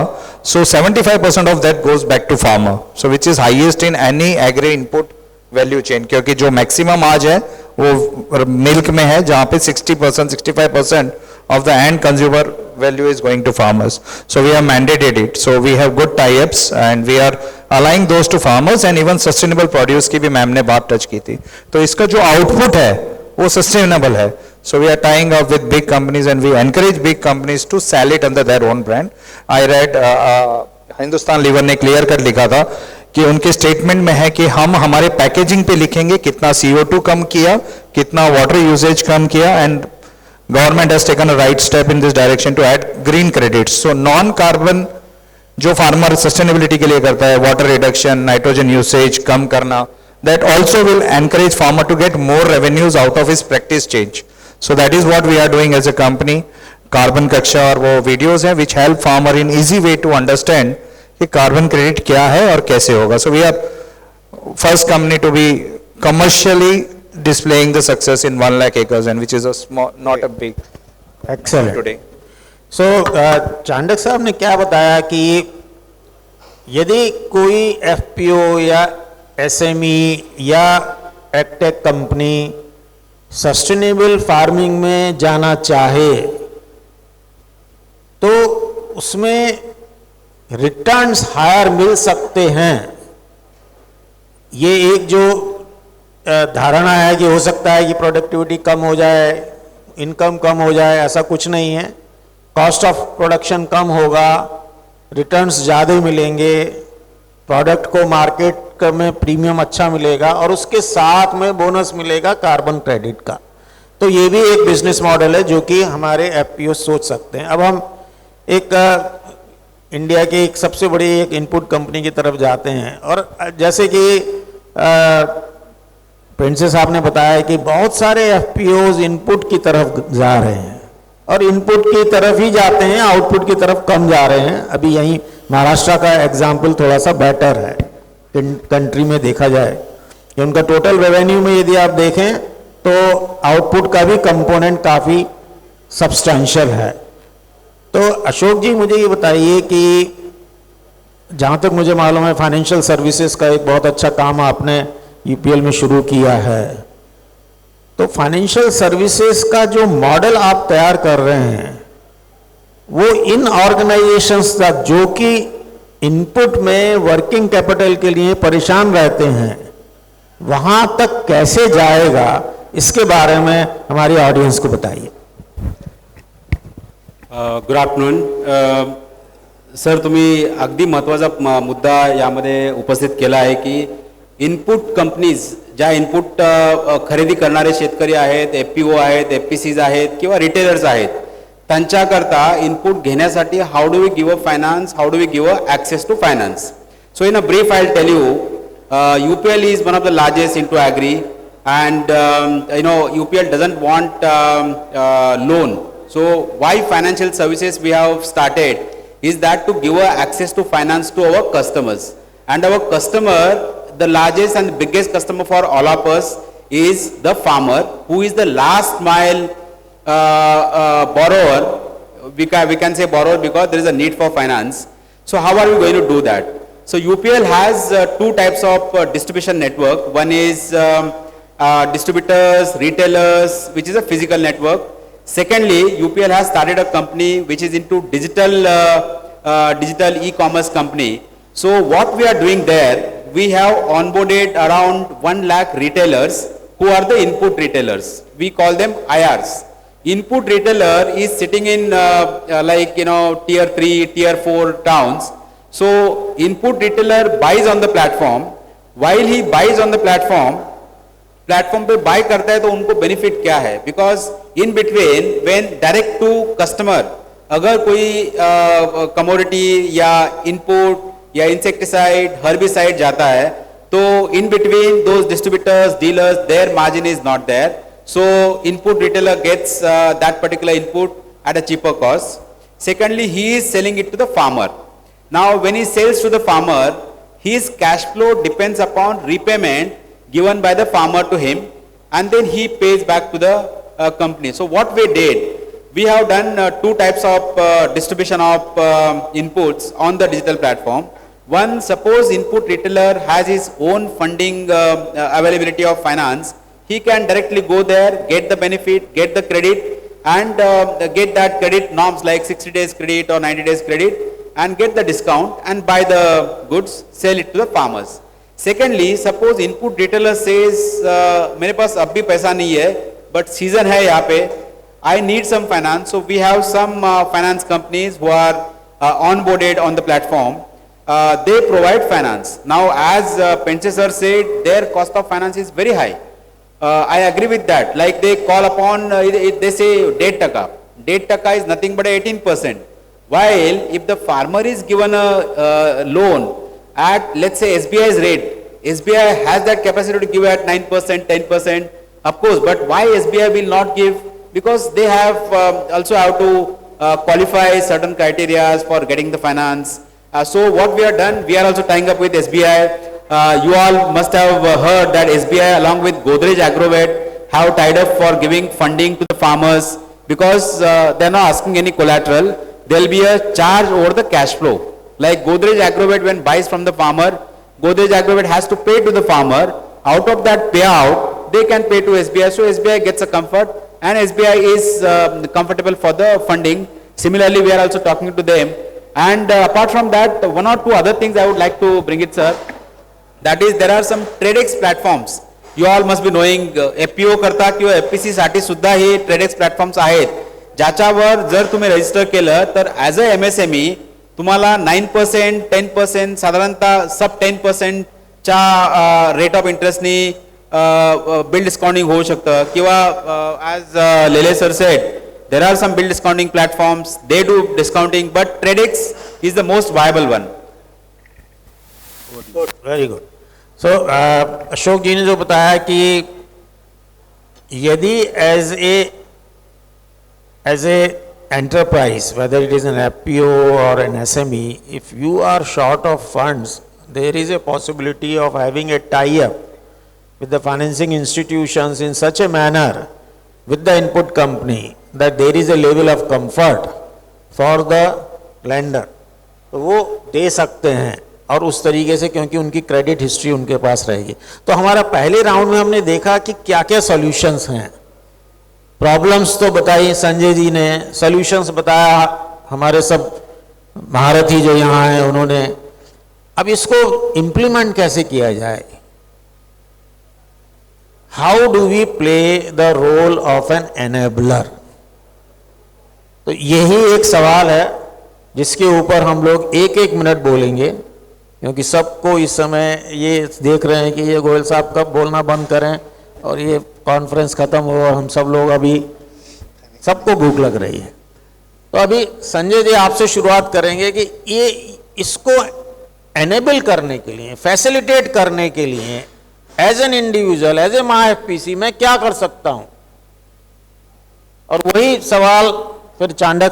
so 75% of that goes back to farmer, so which is highest in any agri input value chain, क्योंकि जो मैक्सिमम आज है वो मिल्क में है जहाँ पे 60% 65% of the end consumer value is going to farmers. So we have mandated it, so we have good tie-ups and we are allowing those to farmers, and even sustainable produce की भी ma'am ने बात touch की थी, तो इसका जो output है वो सस्टेनेबल है। So we are tying up with big companies and we encourage big companies to sell it under their own brand. I read Hindustan Lever ने क्लियर कर लिखा था कि उनके स्टेटमेंट में है कि हम हमारे पैकेजिंग पे लिखेंगे कितना CO2 कम किया, कितना वाटर यूसेज कम किया, and government has taken a right step in this direction to add green credits. So non carbon जो फार्मर सस्टेनेबिलिटी के लिए करता है, वाटर रिडक्शन, नाइट्रोजन यूसेज कम करना, that also will encourage farmer to get more revenues out of his practice change. So that is what we are doing as a company. Carbon कक्षा और वो videos हैं which help farmer in easy way to understand कि carbon credit क्या है और कैसे होगा. So we are first company to be commercially displaying the success in 1 lakh acres, and which is a small, not a big Excellent. today. So Chandak साहब ने क्या बताया कि यदि कोई FPO या SME या एग्टेक कंपनी सस्टेनेबल फार्मिंग में जाना चाहे तो उसमें रिटर्न्स हायर मिल सकते हैं। ये एक जो धारणा है कि हो सकता है कि प्रोडक्टिविटी कम हो जाए, इनकम कम हो जाए, ऐसा कुछ नहीं है। कॉस्ट ऑफ प्रोडक्शन कम होगा, रिटर्न्स ज़्यादा मिलेंगे, प्रोडक्ट को मार्केट में प्रीमियम अच्छा मिलेगा और उसके साथ में बोनस मिलेगा कार्बन क्रेडिट का। तो ये भी एक बिजनेस मॉडल है जो कि हमारे एफपीओ सोच सकते हैं। अब हम एक इंडिया की एक सबसे बड़ी एक इनपुट कंपनी की तरफ जाते हैं। और जैसे कि प्रिंसेस साहब ने बताया कि बहुत सारे एफपीओज इनपुट की तरफ जा रहे हैं और इनपुट की तरफ ही जाते हैं, आउटपुट की तरफ कम जा रहे हैं। अभी यहीं महाराष्ट्र का एग्जाम्पल थोड़ा सा बेटर है कंट्री में देखा जाए कि उनका टोटल रेवेन्यू में यदि आप देखें तो आउटपुट का भी कंपोनेंट काफ़ी सब्सटेंशियल है। तो अशोक जी मुझे ये बताइए कि जहाँ तक मुझे मालूम है फाइनेंशियल सर्विसेज का एक बहुत अच्छा काम आपने यूपीएल में शुरू किया है, तो फाइनेंशियल सर्विसेज का जो मॉडल आप तैयार कर रहे हैं वो इन ऑर्गेनाइजेशंस तक जो कि इनपुट में वर्किंग कैपिटल के लिए परेशान रहते हैं वहां तक कैसे जाएगा, इसके बारे में हमारी ऑडियंस को बताइए। गुड आफ्टरनून सर, तुम्ही अगदी महत्त्वाचा मुद्दा यामध्ये उपस्थित केला आहे की इनपुट कंपनीज ज्या इनपुट खरेदी करणारे शेतकरी आहेत, एफपीओ आहेत, एफपीसीज आहेत किंवा रिटेलर्स आहेत, त्यांच्याकरता इनपुट घेण्यासाठी how do we give a finance, how do we give a access to finance. So in a brief I will tell you, UPL is one of the largest into agri, and UPL doesn't want loan. So why financial services we have started is that to give access to finance to our customers, and our customer, the largest and biggest customer for all of us is the farmer, who is the last mile borrower. We can say borrower because there is a need for finance. So how are we going to do that? So UPL has two types of distribution network. One is distributors, retailers, which is a physical network. Secondly, UPL has started a company which is into digital e-commerce company. So what we are doing there, we have onboarded around 1 lakh retailers who are the input retailers. We call them IRs. Input retailer is sitting in tier 3, tier 4 towns. So input retailer buys on the platform. While he buys on the platform पे buy करता है तो उनको benefit क्या है? Because in between when direct to customer अगर कोई commodity या इनपुट या इंसेक्टिसाइड, हर्बिसाइड जाता है तो in between those distributors, dealers, their margin is not there. So input retailer gets that particular input at a cheaper cost. Secondly, he is selling it to the farmer. Now when he sells to the farmer, his cash flow depends upon repayment given by the farmer to him, and then he pays back to the company. So what we did, we have done two types of distribution of inputs on the digital platform. One, suppose input retailer has his own funding availability of finance, he can directly go there, get the benefit, get the credit, and get that credit norms like 60 days credit or 90 days credit, and get the discount and buy the goods, sell it to the farmers. Secondly, suppose input retailer says मेरे पास अब भी पैसा नहीं है but season है यहाँ पे, I need some finance. So we have some finance companies who are onboarded on the platform. They provide finance. Now as Penche sir said, their cost of finance is very high. I agree with that. Like they call upon, they say 1.5%. 1.5% is nothing but 18%. While if the farmer is given a loan at, let's say, SBI's rate, SBI has that capacity to give at 9%, 10%, of course, but why SBI will not give? Because they have also have to qualify certain criteria for getting the finance. So what we have done, we are also tying up with SBI. You all must have heard that SBI along with Godrej Agrovet have tied up for giving funding to the farmers because they are not asking any collateral. There will be a charge over the cash flow. Like Godrej Agrovet, when buys from the farmer, Godrej Agrovet has to pay to the farmer. Out of that payout, they can pay to SBI. So SBI gets a comfort, and SBI is comfortable for the funding. Similarly, we are also talking to them. And apart from that, one or two other things I would like to bring it, sir. That is, there are some TradeX platforms. You all must be knowing, FPO करता किंवा FPC साठी सुद्धा हे TradeX platforms आहेत, ज्याच्यावर जर तुम्ही register केलं तर ॲज अ MSME तुम्हाला 9%, 10%, साधारणतः सब 10% च्या रेट ऑफ इंटरेस्टनी बिल डिस्काउंटिंग होऊ शकतं. किंवा ॲज लेले sir said, There are some bill discounting platforms, they do discounting, but TradeX is the most viable one. Very good. So Ashok ji ने जो बताया कि यदि as a enterprise, whether it is an FPO or an SME, if you are short of funds, there is a possibility of having a tie-up with the financing institutions in such a manner with the input company that there is a level of comfort for the lender. तो वो दे सकते हैं और उस तरीके से, क्योंकि उनकी क्रेडिट हिस्ट्री उनके पास रहेगी. तो हमारा पहले राउंड में हमने देखा कि क्या क्या सॉल्यूशंस हैं. प्रॉब्लम्स तो बताई संजय जी ने, सॉल्यूशंस बताया हमारे सब महारथी जो यहाँ हैं उन्होंने. अब इसको इम्प्लीमेंट कैसे किया जाए? How do we play the role of an enabler? तो यही एक सवाल है जिसके ऊपर हम लोग एक एक मिनट बोलेंगे, क्योंकि सबको इस समय ये देख रहे हैं कि ये गोयल साहब कब बोलना बंद करें और ये कॉन्फ्रेंस खत्म हो और हम सब लोग अभी सबको भूख लग रही है. तो अभी संजय जी आपसे शुरुआत करेंगे कि ये इसको एनेबल करने के लिए, फैसिलिटेट करने के लिए as an individual, as a MyFPC मैं क्या कर सकता हूं. और वही सवाल फिर चांडक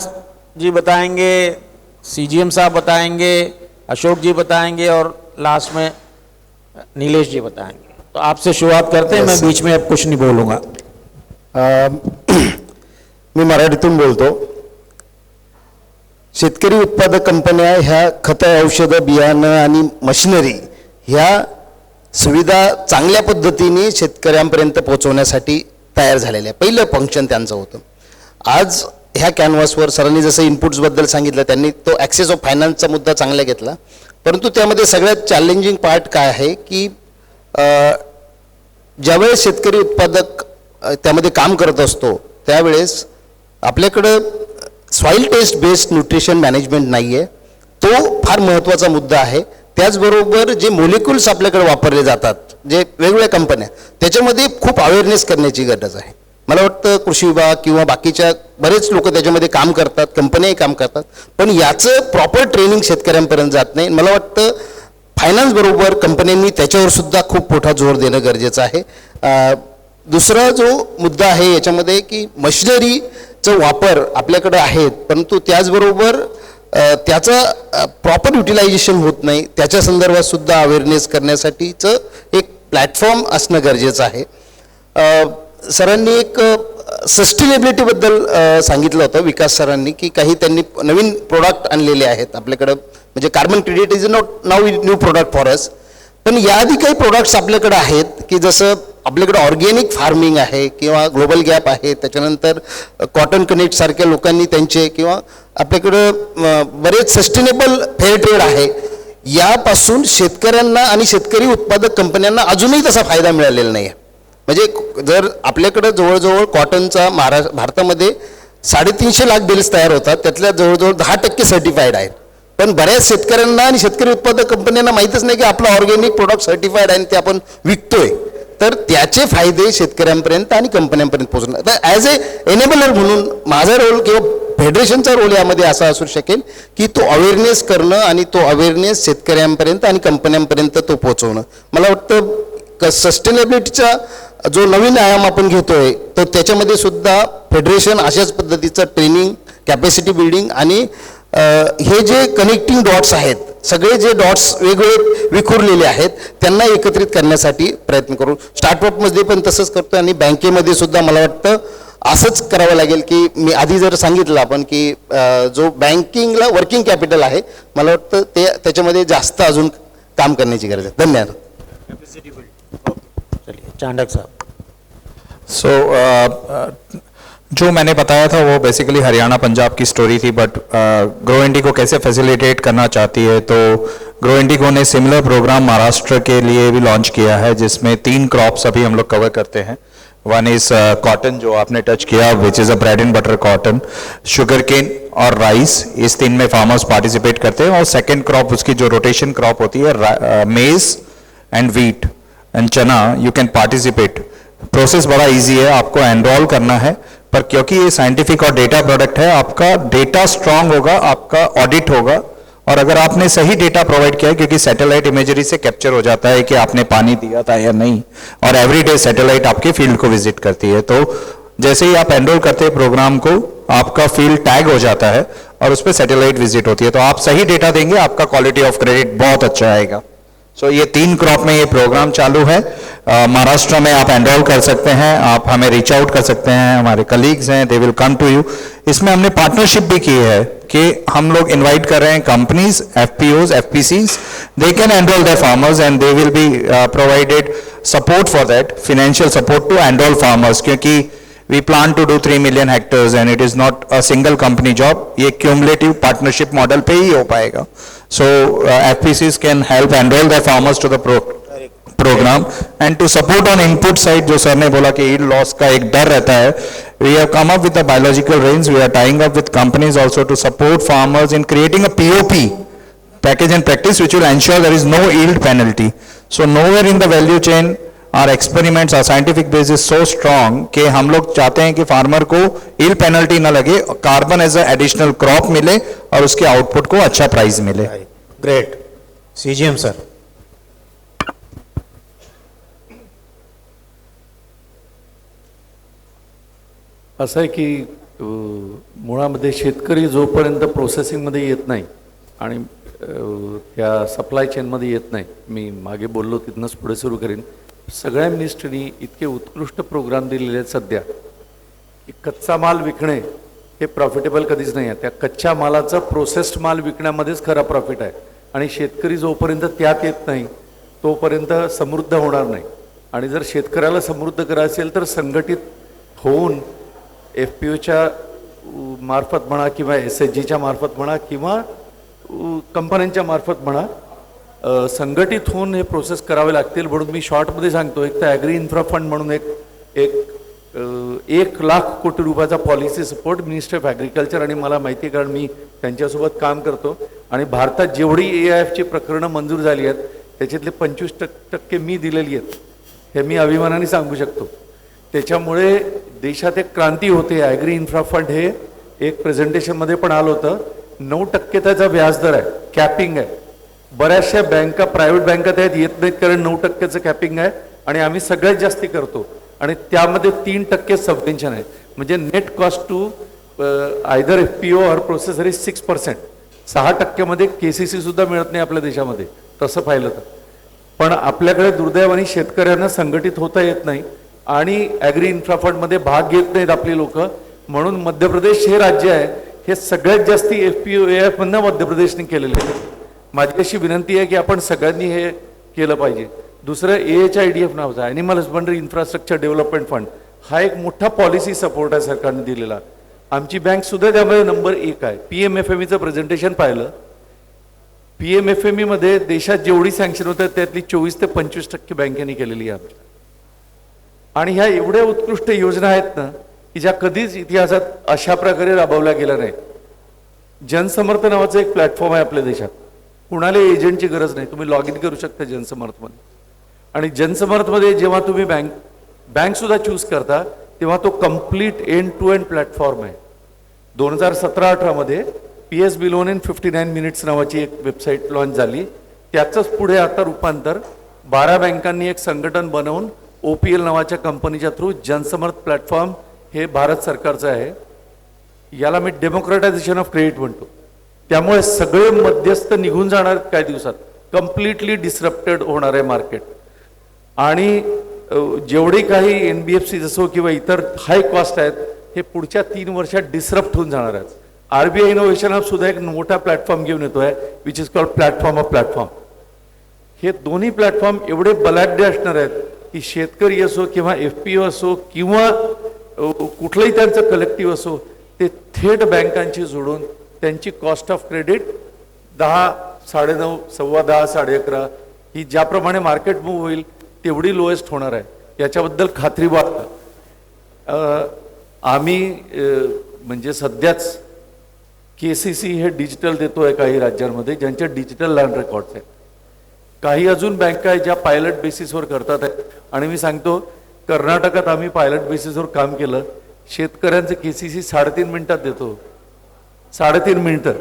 जी बताएंगे, CGM साहब बताएंगे, अशोक जी बताएंगे और लास्ट में नीलेश जी बताएंगे. तो आपसे शुरुआत करते हैं. मैं बीच में अब कुछ नहीं बोलूंगा. मी मराठीतून बोलतो. शेतकरी उत्पादक कंपन्या ह्या खतं, औषधं, बियाणं आणि मशिनरी ह्या सुविधा चांगल्या पद्धतीने शेतकऱ्यांपर्यंत पोहोचवण्यासाठी तयार झालेल्या आहे. पहिलं फंक्शन त्यांचं होतं. आज ह्या कॅनव्हासवर सरांनी जसं इनपुट्सबद्दल सांगितलं, त्यांनी तो ॲक्सेस ऑफ फायनान्सचा मुद्दा चांगला घेतला. परंतु त्यामध्ये सगळ्यात चॅलेंजिंग पार्ट काय आहे की ज्यावेळेस शेतकरी उत्पादक त्यामध्ये काम करत असतो त्यावेळेस आपल्याकडं soil test based nutrition management नाही आहे. तो फार महत्त्वाचा मुद्दा आहे. त्याचबरोबर जे मोलिक्युल्स आपल्याकडे वापरले जातात, जे वेगवेगळ्या कंपन्या, त्याच्यामध्ये खूप अवेअरनेस करण्याची गरज आहे. मला वाटतं कृषी विभाग किंवा बाकीच्या बरेच लोक त्याच्यामध्ये काम करतात, कंपन्याही काम करतात, पण याचं प्रॉपर ट्रेनिंग शेतकऱ्यांपर्यंत जात नाही. मला वाटतं फायनान्स बरोबर कंपन्यांनी त्याच्यावर सुद्धा खूप मोठा जोर देणं गरजेचं आहे. दुसरा जो मुद्दा आहे याच्यामध्ये की मशिनरीचा वापर आपल्याकडे आहेत, परंतु त्याचबरोबर त्याचा प्रॉपर युटिलायझेशन होत नाही. त्याच्या संदर्भात सुद्धा अवेअरनेस करण्यासाठीचं एक प्लॅटफॉर्म असणं गरजेचं आहे. सरांनी एक सस्टेनेबिलिटीबद्दल सांगितलं होतं, विकास सरांनी, की काही त्यांनी नवीन प्रोडक्ट आणलेले आहेत आपल्याकडं. म्हणजे carbon credit is not now new product for us. पण याआधी काही प्रोडक्ट्स आपल्याकडे आहेत की जसं आपल्याकडे ऑर्गॅनिक फार्मिंग आहे किंवा ग्लोबल गॅप आहे, त्याच्यानंतर कॉटन कनेक्ट सारख्या लोकांनी त्यांचे, किंवा आपल्याकडं बरेच सस्टेनेबल फेअर ट्रेड आहे. यापासून शेतकऱ्यांना आणि शेतकरी उत्पादक कंपन्यांना अजूनही तसा फायदा मिळालेला नाही आहे. म्हणजे जर आपल्याकडं जवळजवळ कॉटनचा भारतामध्ये 350 लाख बेल्स तयार होतात, त्यातल्या जवळजवळ 10% सर्टिफाईड आहेत. पण बऱ्याच शेतकऱ्यांना आणि शेतकरी उत्पादक कंपन्यांना माहीतच नाही की आपलं ऑर्गॅनिक प्रोडक्ट सर्टिफाईड आहे आणि ते आपण विकतोय. तर त्याचे फायदे शेतकऱ्यांपर्यंत आणि कंपन्यांपर्यंत पोहोचणार. तर ॲज ए एनेबलर म्हणून माझा रोल किंवा फेडरेशनचा रोल यामध्ये असा असू शकेल की तो अवेअरनेस करणं आणि तो अवेअरनेस शेतकऱ्यांपर्यंत आणि कंपन्यांपर्यंत तो पोहोचवणं. मला वाटतं सस्टेनेबिलिटीचा जो नवीन आयाम आपण घेतोय तो त्याच्यामध्ये सुद्धा फेडरेशन अशाच पद्धतीचं ट्रेनिंग, कॅपॅसिटी बिल्डिंग आणि हे जे कनेक्टिंग डॉट्स आहेत, सगळे जे डॉट्स वेगवेगळे विखुरलेले आहेत त्यांना एकत्रित करण्यासाठी प्रयत्न करू. स्टार्टअपमध्ये पण तसंच करतो आणि बँकेमध्ये सुद्धा मला वाटतं असंच करावं लागेल. की मी आधी जर सांगितलं आपण की जो बँकिंगला वर्किंग कॅपिटल आहे, मला वाटतं ते त्याच्यामध्ये जास्त अजून काम करण्याची गरज आहे. धन्यवाद. चांडक साहब. सो जो मैंने बताया था वो बेसिकली हरियाणा पंजाब की स्टोरी थी, बट ग्रो इंडिगो कैसे फैसिलिटेट करना चाहती है, तो ग्रो इंडिगो ने सिमिलर प्रोग्राम महाराष्ट्र के लिए भी लॉन्च किया है, जिसमें 3 क्रॉप्स अभी हम लोग कवर करते हैं. वन इज कॉटन जो आपने टच किया, which is a bread and butter cotton, sugar cane और राइस, इस 3 में फार्मर्स पार्टिसिपेट करते हैं. और सेकेंड क्रॉप उसकी जो रोटेशन क्रॉप होती है, मेज एंड व्हीट एंड चना, यू कैन पार्टिसिपेट. प्रोसेस बड़ा इजी है, आपको एनरोल करना है, पर क्योंकि ये साइंटिफिक और डेटा प्रोडक्ट है, आपका डेटा स्ट्रांग होगा, आपका ऑडिट होगा, और अगर आपने सही डेटा प्रोवाइड किया है, क्योंकि सैटेलाइट इमेजरी से कैप्चर हो जाता है कि आपने पानी दिया था या नहीं, और एवरीडे सैटेलाइट आपके फील्ड को विजिट करती है, तो जैसे ही आप एनरोल करते हैं प्रोग्राम को, आपका फील्ड टैग हो जाता है और उस पर सैटेलाइट विजिट होती है। तो आप सही डेटा देंगे, आपका क्वालिटी ऑफ क्रेडिट बहुत अच्छा आएगा। सो ये 3 क्रॉप में ये प्रोग्राम चालू है। महाराष्ट्र में आप एनरोल कर सकते हैं, आप हमें रीच आउट कर सकते हैं, हमारे कलीग्स हैं, they will come to you. इसमें हमने पार्टनरशिप भी की है कि हम लोग इनवाइट कर रहे हैं companies, FPOs, FPCs, they can enrol their farmers and they will be provided support for that, financial support to enrol farmers, क्योंकि we plan to do 3 million hectares and it is not a single company job, ये cumulative partnership model पे ही हो पाएगा। So FPCs can help enroll their farmers to the program and to support on input side, जो sir ने बोला कि yield loss का एक डर रहता है, we have come up with the biological range, we are tying up with companies also to support farmers in creating a POP, package and practice, which will ensure there is no yield penalty. So nowhere in the value chain our experiments, our scientific base is so strong कि हम लोग चाहते हैं कि farmer को yield penalty ना लगे, carbon as a additional crop मिले और उसके आउटपुट को अच्छा प्राइस मिले। ग्रेट। CGM sir. असं आहे की मुळामध्ये शेतकरी जोपर्यंत प्रोसेसिंगमध्ये येत नाही आणि त्या सप्लाय चेनमध्ये येत नाही, मी मागे बोललो तिथनंच पुढे सुरू करीन, सगळ्या मिनिस्ट्रीनी इतके उत्कृष्ट प्रोग्राम दिलेले आहेत सध्या की कच्चा माल विकणे हे प्रॉफिटेबल कधीच नाही आहे, त्या कच्च्या मालाचा प्रोसेस्ड माल विकण्यामध्येच खरा प्रॉफिट आहे आणि शेतकरी जोपर्यंत त्यात येत नाही तोपर्यंत समृद्ध होणार नाही। आणि जर शेतकऱ्याला समृद्ध करायचं असेल तर संघटित होऊन एफपीओच्या मार्फत म्हणा किंवा एसएचजीच्या मार्फत म्हणा किंवा कंपन्यांच्या मार्फत म्हणा संघटित होऊन हे प्रोसेस करावे लागतील। म्हणून मी शॉर्टमध्ये सांगतो, एक तर ॲग्री इन्फ्रा फंड म्हणून एक लाख कोटी रुपयाचा policy support ministry of agriculture, आणि मला माहिती आहे कारण मी त्यांच्यासोबत काम करतो, आणि भारतात जेवढी AIFची प्रकरणं मंजूर झाली आहेत त्याच्यातले 25% मी दिलेली आहेत, हे मी अभिमानाने सांगू शकतो। त्याच्यामुळे देशात एक क्रांती होते। ॲग्री इन्फ्रा फंड हे एक प्रेझेंटेशनमध्ये पण आलं होतं, 9% त्याचा व्याजदर आहे, कॅपिंग आहे। बऱ्याचशा बँका, प्रायव्हेट बँका त्यात येत नाहीत कारण 9%चं कॅपिंग आहे आणि आम्ही सगळ्यात जास्ती करतो, आणि त्यामध्ये 3% सबवेंशन आहे, म्हणजे net cost to either FPO और प्रोसेसर इज 6%। 6%मध्ये KCC सुद्धा मिळत नाही आपल्या देशामध्ये तसं पाहिलं तर। पण आपल्याकडे दुर्दैवाने शेतकऱ्यांना संघटित होता येत नाही आणि ॲग्री इन्फ्रा फंडमध्ये भाग घेत नाहीत आपली लोक, म्हणून मध्य प्रदेश हे राज्य आहे हे सगळ्यात जास्ती एफपीओ AIF मधनं मध्य प्रदेशने केलेले आहे। माझी अशी विनंती आहे की आपण सगळ्यांनी हे केलं पाहिजे। दुसरं AHIDF नावाचा animal husbandry infrastructure development fund, हा एक मोठा पॉलिसी सपोर्ट आहे सरकारने दिलेला, आमची बँक सुद्धा त्यामध्ये नंबर 1 आहे। PMFMEचं प्रेझेंटेशन पाहिलं, PMFME मध्ये देशात जेवढी सँक्शन होतात त्यातली 24 ते 25% बँकेने केलेली आहे आमच्या, आणि ह्या एवढ्या उत्कृष्ट योजना आहेत ना की ज्या कधीच इतिहासात अशा प्रकारे राबवल्या गेल्या नाही। जनसमर्थ नावाचं एक प्लॅटफॉर्म आहे आपल्या देशात, कुणाला एजंटची गरज नाही, तुम्ही लॉग इन करू शकता जनसमर्थमध्ये, आणि जनसमर्थमध्ये जेव्हा तुम्ही बँक सुद्धा चूज करता तेव्हा तो complete end to end platform आहे। 2017-18 मध्ये PSB लोन इन 59 मिनिट्स नावाची एक वेबसाईट लॉन्च झाली, त्याचंच पुढे आता रूपांतर 12 बँकांनी एक संघटन बनवून OPL नावाच्या कंपनीच्या थ्रू जनसमर्थ प्लॅटफॉर्म हे भारत सरकारचं आहे, याला मी डेमोक्रेटायझेशन ऑफ क्रेडिट म्हणतो। त्यामुळे सगळे मध्यस्थ निघून जाणार काही दिवसात, कम्प्लिटली डिसरप्टेड होणार आहे मार्केट, आणि जेवढे काही NBFC असो किंवा इतर हाय कॉस्ट आहेत हे पुढच्या 3 वर्षात डिसरप्ट होऊन जाणार आहेत। RBI इनोव्हेशन हब सुद्धा एक मोठा प्लॅटफॉर्म घेऊन येतोय, which is called platform of platform. हे दोन्ही प्लॅटफॉर्म एवढे बलाढ्य असणार आहेत की शेतकरी असो किंवा FPO असो किंवा कुठलंही त्यांचं कलेक्टिव्ह असो, ते थेट बँकांशी जोडून त्यांची कॉस्ट ऑफ क्रेडिट 10, 9.5, 10, 11.5 ही ज्याप्रमाणे मार्केट मूव्ह होईल तेवढी लोएस्ट होणार आहे, याच्याबद्दल खात्री बाळगता। आम्ही म्हणजे सध्याच KCC हे डिजिटल देतोय काही राज्यांमध्ये ज्यांचे डिजिटल लँड रेकॉर्ड्स आहेत, काही अजून बँका आहेत ज्या पायलट बेसिसवर करतात आहेत, आणि मी सांगतो कर्नाटकात आम्ही पायलट बेसिसवर काम केलं, शेतकऱ्यांचं केसीसी 3.5 मिनिटात देतो. 3.5 मिनिटं.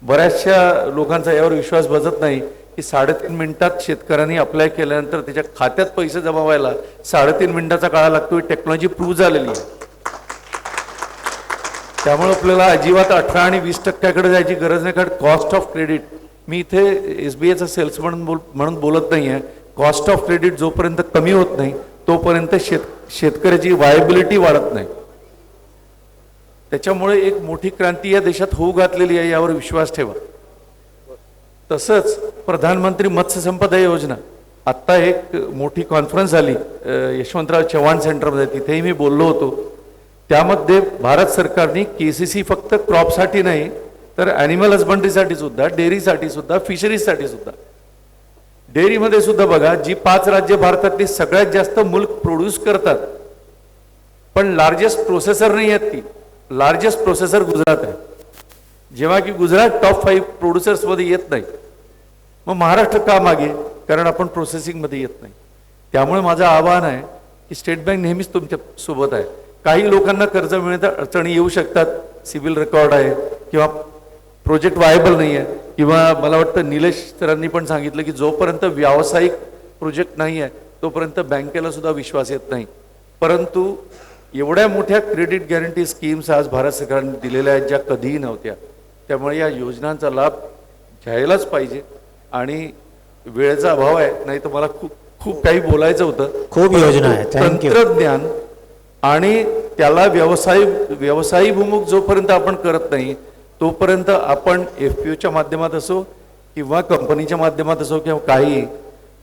बऱ्याचशा लोकांचा यावर विश्वास बसत नाही की 3.5 मिनिटात शेतकऱ्यांनी अप्लाय केल्यानंतर त्याच्या खात्यात पैसे जमा व्हायला 3.5 मिनिटाचा काळ लागतो. टेक्नॉलॉजी प्रूव्ह झालेली आहे. त्यामुळे आपल्याला अजिबात 18 आणि 20% जायची गरज नाही. कारण कॉस्ट ऑफ क्रेडिट, मी इथे SBIचा सेल्समन म्हणून बोलत नाही आहे. कॉस्ट ऑफ क्रेडिट जोपर्यंत कमी होत नाही तोपर्यंत शेतकऱ्याची वायबिलिटी वाढत नाही. त्याच्यामुळे एक मोठी क्रांती या देशात होऊ घातलेली आहे, यावर विश्वास ठेवा. तसंच प्रधानमंत्री मत्स्य संपदा योजना, आत्ता एक मोठी कॉन्फरन्स झाली यशवंतराव चव्हाण सेंटरमध्ये, तिथेही मी बोललो होतो. त्यामध्ये भारत सरकारने KCC फक्त क्रॉपसाठी नाही तर ॲनिमल हजबंड्रीसाठी सुद्धा, डेअरीसाठी सुद्धा, फिशरीजसाठी सुद्धा. डेअरीमध्ये सुद्धा बघा, जी 5 राज्य भारतातली सगळ्यात जास्त मिल्क प्रोड्यूस करतात पण लार्जेस्ट प्रोसेसर नाही आहेत, ती लार्जेस्ट प्रोसेसर गुजरात आहे. जेव्हा की गुजरात टॉप 5 प्रोड्युसर्समध्ये येत नाही. मग महाराष्ट्र का मागे? कारण आपण प्रोसेसिंगमध्ये येत नाही. त्यामुळे माझं आवाहन आहे की स्टेट बँक नेहमीच तुमच्या सोबत आहे. काही लोकांना कर्ज मिळण्यात अडचणी येऊ शकतात, सिबिल रेकॉर्ड आहे किंवा प्रोजेक्ट वायबल नाही आहे, किंवा मला वाटतं निलेश सरांनी पण सांगितलं की जोपर्यंत व्यावसायिक प्रोजेक्ट नाही आहे तोपर्यंत बँकेला सुद्धा विश्वास येत नाही. परंतु एवढ्या मोठ्या क्रेडिट गॅरंटी स्कीम्स आज भारत सरकारने दिलेल्या आहेत ज्या कधीही नव्हत्या. त्यामुळे या योजनांचा लाभ घ्यायलाच पाहिजे. आणि वेळेचा अभाव आहे, नाही तर मला खूप काही बोलायचं होतं. खूप योजना आहे. थँक्यू. तंत्रज्ञान आणि त्याला व्यवसायीभिमुख जोपर्यंत आपण करत नाही तोपर्यंत आपण FPOच्या माध्यमात असो किंवा कंपनीच्या माध्यमात असो किंवा काही,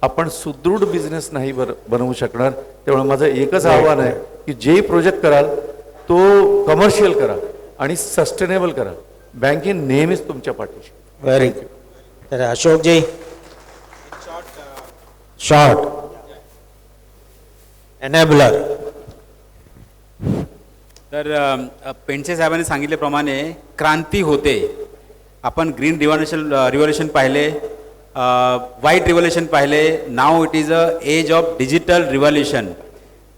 आपण सुदृढ बिझनेस नाही बनवू शकणार. त्यामुळे माझं एकच आव्हान आहे की जे प्रोजेक्ट कराल तो कमर्शियल करा आणि सस्टेनेबल करा. बँकिंग नेहमीच तुमच्या पाठीशी. Very good. तर अशोक जी शॉर्ट एनेबलर. तर पेंडसे साहेबांनी सांगितल्याप्रमाणे क्रांती होते. आपण ग्रीन रिव्होल्युशन पाहिले, व्हाईट रिव्होल्युशन पाहिले. Now it is a age of digital revolution.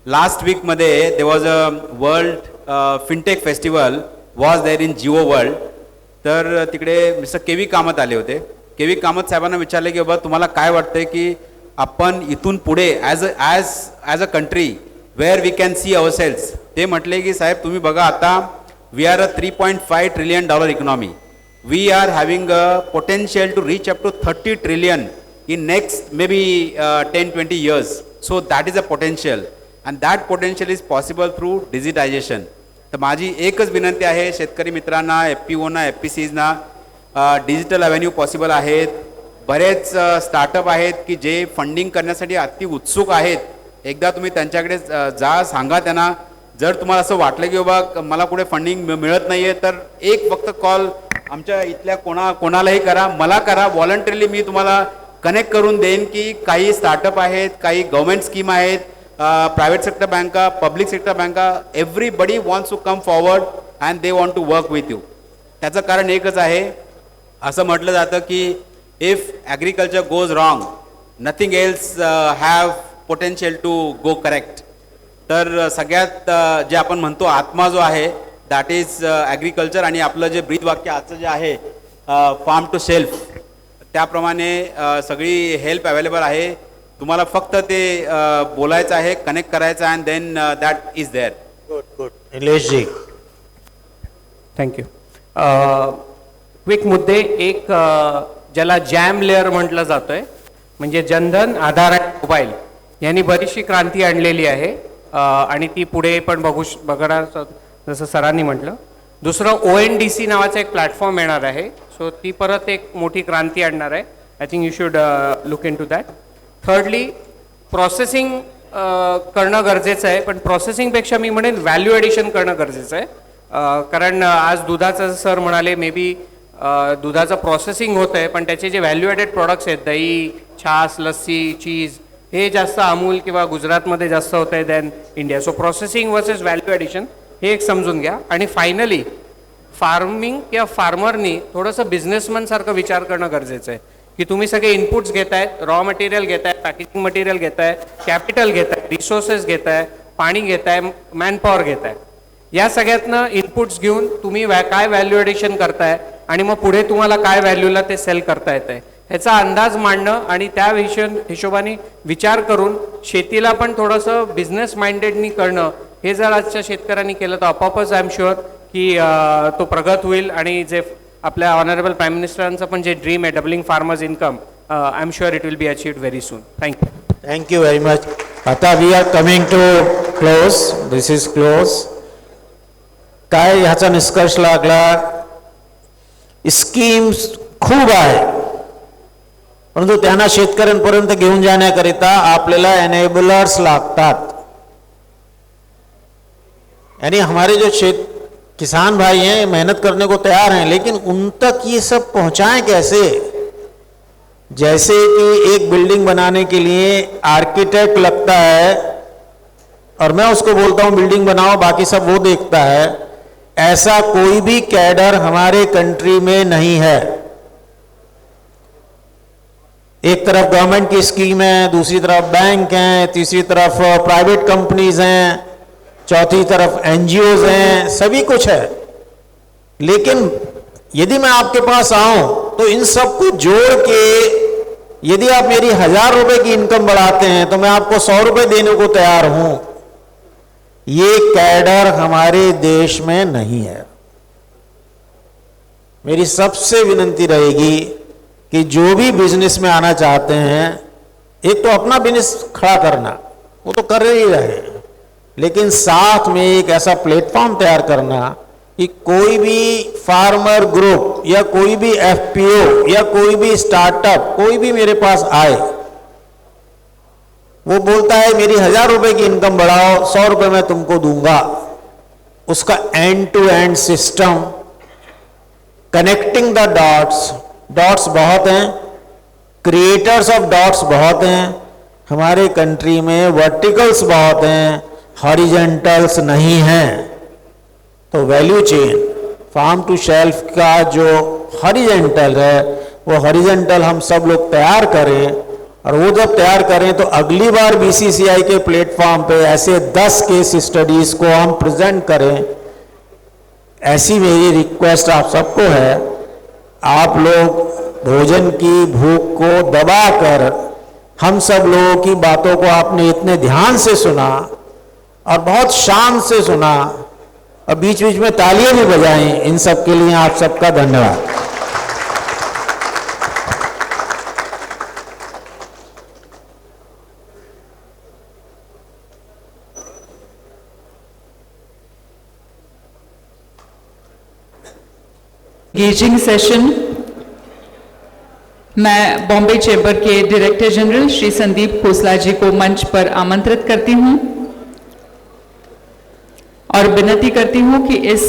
Last वीकमध्ये there was a world fintech festival was there in Jio World. तर तिकडे मिस्टर KV कामत आले होते. KV कामत साहेबांना विचारले की बाबा तुम्हाला काय वाटतंय की आपण इथून पुढे as a country where we can see ourselves. ते म्हटले की साहेब तुम्ही बघा, आता we are a $3.5 trillion economy. We are having a potential to reach up to 30 trillion in next maybe 10-20 years. So that is a potential and that potential is possible through digitization. तर माझी एकच विनंती आहे शेतकरी मित्रांना, FPOना, FPCजना, digital avenue possible आहेत. बरेच startup आहेत की जे फंडिंग करण्यासाठी अति उत्सुक आहेत. एकदा तुम्ही त्यांच्याकडे जा, सांगा त्यांना. जर तुम्हाला असं वाटलं की बाबा मला कुठे फंडिंग मिळत नाही आहे तर एक फक्त कॉल आमच्या इथल्या कोणालाही करा, मला करा. व्हॉलंटरीली मी तुम्हाला कनेक्ट करून देईन की काही स्टार्टअप आहेत, काही गव्हर्मेंट स्कीम आहेत, प्रायव्हेट सेक्टर बँका, पब्लिक सेक्टर बँका. Everybody wants to come forward and they want to work with you. त्याचं कारण एकच आहे, असं म्हटलं जातं की if agriculture goes wrong nothing else have potential to go correct. तर सगळ्यात जे आपण म्हणतो आत्मा जो आहे दॅट इज ॲग्रिकल्चर. आणि आपलं जे ब्रीदवाक्य आजचं जे आहे फार्म टू शेल्फ, त्याप्रमाणे सगळी हेल्प अवेलेबल आहे. तुम्हाला फक्त ते बोलायचं आहे, कनेक्ट करायचं आहे and then that is there. Good good. Nilesh ji thank you. Quick मुद्दे. एक ज्याला जॅम लेअर म्हटलं जातं आहे, म्हणजे जनधन, आधार आणि मोबाईल यांनी बरीचशी क्रांती आणलेली आहे आणि ती पुढे पण बघणार जसं सरांनी म्हटलं. दुसरं ONDC नावाचा एक प्लॅटफॉर्म येणार आहे, सो ती परत एक मोठी क्रांती आणणार आहे. I think you should look into that. Thirdly processing करणं गरजेचं आहे, पण प्रोसेसिंगपेक्षा मी म्हणेन व्हॅल्यू ॲडिशन करणं गरजेचं आहे. कारण आज दुधाचं सर म्हणाले मे बी दुधाचं प्रोसेसिंग होतं आहे, पण त्याचे जे व्हॅल्यू ॲडेड प्रॉडक्ट्स आहेत, दही, छास, लस्सी, चीज, हे जास्त अमूल किंवा गुजरातमध्ये जास्त होतं आहे than India. So processing versus value addition हे एक समजून घ्या. आणि फायनली फार्मिंग किंवा फार्मरनी थोडंसं बिझनेसमॅनसारखं विचार करणं गरजेचं आहे की तुम्ही सगळे इनपुट्स घेताय, रॉ मटेरियल घेताय, पॅकेजिंग मटेरियल घेताय, कॅपिटल घेताय, रिसोर्सेस घेताय, पाणी घेताय, मॅनपॉवर घेताय. या सगळ्यातनं इनपुट्स घेऊन तुम्ही काय व्हॅल्यू एडिशन करताय आणि मग पुढे तुम्हाला काय व्हॅल्यूला ते सेल करता येतंय ह्याचा अंदाज मांडणं आणि त्या हिशोबाने विचार करून शेतीला पण थोडंसं बिझनेस माइंडेडनी करणं हे जर आजच्या शेतकऱ्यांनी केलं तर आपोआपच आय एम शुअर की तो प्रगत होईल आणि जे आपल्या ऑनरेबल प्राईम मिनिस्टरांचं पण जे ड्रीम आहे doubling farmers income I am sure it will be achieved very soon. Thank you. Thank you very much. आता we are coming to close. This is close. काय ह्याचा निष्कर्ष लागला? स्कीम्स खूप आहे परंतु त्यांना शेतकऱ्यांपर्यंत घेऊन जाण्याकरिता आपल्याला एनेबलर्स लागतात. यानी हमारे जो किसान भाई हैं मेहनत करने को तैयार हैं लेकिन उन तक ये सब पहुंचाएं कैसे? जैसे कि एक बिल्डिंग बनाने के लिए आर्किटेक्ट लगता है और मैं उसको बोलता हूं बिल्डिंग बनाओ बाकी सब वो देखता है, ऐसा कोई भी कैडर हमारे कंट्री में नहीं है. एक तरफ गवर्नमेंट की स्कीम है, दूसरी तरफ बैंक हैं, तीसरी तरफ प्राइवेट कंपनीज हैं, चौथी तरफ एनजीओज हैं, सभी कुछ है. लेकिन यदि मैं आपके पास आऊं तो इन सबको जोड़ के यदि आप मेरी 1000 रुपए की इनकम बढ़ाते हैं तो मैं आपको 100 रुपए देने को तैयार हूं. ये कैडर हमारे देश में नहीं है. मेरी सबसे विनती रहेगी कि जो भी बिजनेस में आना चाहते हैं, एक तो अपना बिजनेस खड़ा करना वो तो कर ही रहे, लेकिन साथ में एक ऐसा प्लेटफॉर्म तैयार करना कि कोई भी फार्मर ग्रुप या कोई भी एफपीओ या कोई भी स्टार्टअप कोई भी मेरे पास आए, वो बोलता है मेरी 1000 रुपए की इनकम बढ़ाओ, 100 रुपए मैं तुमको दूंगा. उसका end to end system, connecting the dots बहुत हैं, क्रिएटर्स ऑफ डॉट्स बहुत हैं. हमारे कंट्री में वर्टिकल्स बहुत हैं, हॉरिजेंटल्स नहीं हैं. तो value chain farm to shelf का जो हॉरिजेंटल है वो हॉरिजेंटल हम सब लोग तैयार करें, और वो जब तैयार करें तो अगली बार बीसीसीआई के प्लेटफॉर्म पे ऐसे 10 केस स्टडीज को हम प्रेजेंट करें. ऐसी मेरी रिक्वेस्ट आप सबको है. आप लोग भोजन की भूख को दबाकर हम सब लोगों की बातों को आपने इतने ध्यान से सुना और बहुत शान से सुना और बीच बीच में तालियां भी बजाएं. इन सब के लिए आप सबका धन्यवाद. engaging सेशन मैं बॉम्बे चैम्बर के डायरेक्टर जनरल श्री संदीप खोसला जी को मंच पर आमंत्रित करती हूं और विनती करती हूं कि इस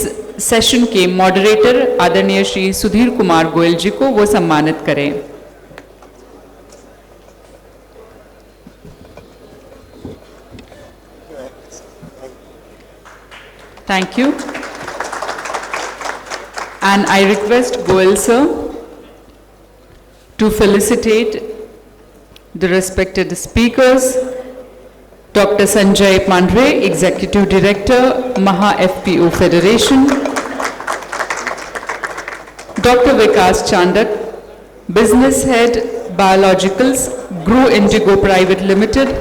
सेशन के मॉडरेटर आदरणीय श्री सुधीर कुमार गोयल जी को वो सम्मानित करें. Thank you. And I request Goel sir to felicitate the respected speakers, Dr. Sanjay Pandre, Executive Director, Maha FPO Federation, Dr. Vikas Chandak, Business Head, Biologicals, Grow Indigo Private Limited,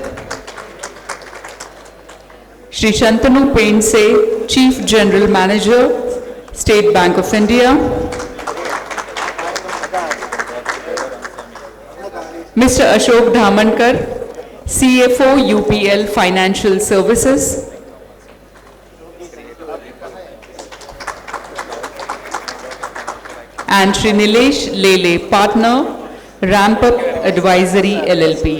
Shri Shantanu Painse, Chief General Manager, State Bank of India, Mr. Ashok Dhamankar, CFO UPL Financial Services, and Shri Nilesh Lele, Partner, Ramp Up Advisory LLP.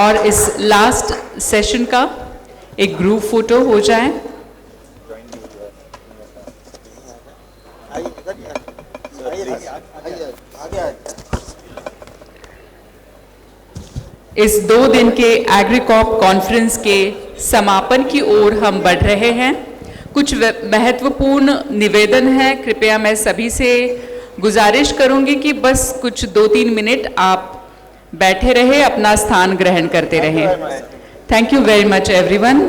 और इस last session का एक group photo हो जाए. इस 2 दिन के एग्रीकॉप conference के समापन की ओर हम बढ़ रहे हैं. कुछ महत्वपूर्ण निवेदन है. कृपया मैं सभी से गुजारिश करूंगी कि बस कुछ 2-3 मिनट आप बैठे रहे, अपना स्थान ग्रहण करते रहें. Thank you very much everyone.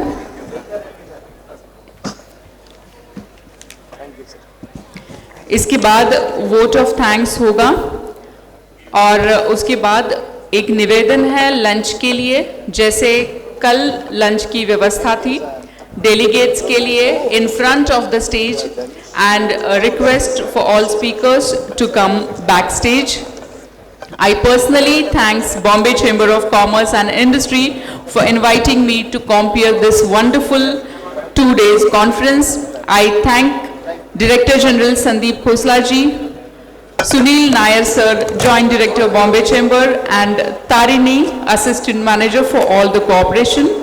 इसके बाद वोट ऑफ थैंक्स होगा और उसके बाद एक निवेदन है लंच के लिए। जैसे कल लंच की व्यवस्था थी डेलीगेट्स के लिए in front of the stage and request for all speakers to come back stage. I personally thanks Bombay Chamber of Commerce and Industry for inviting me to compere this wonderful 2 days conference. I thank Director General Sandeep Khosla ji, Sunil Nair sir, Joint Director Bombay Chamber, and Tarini, Assistant Manager, for all the cooperation,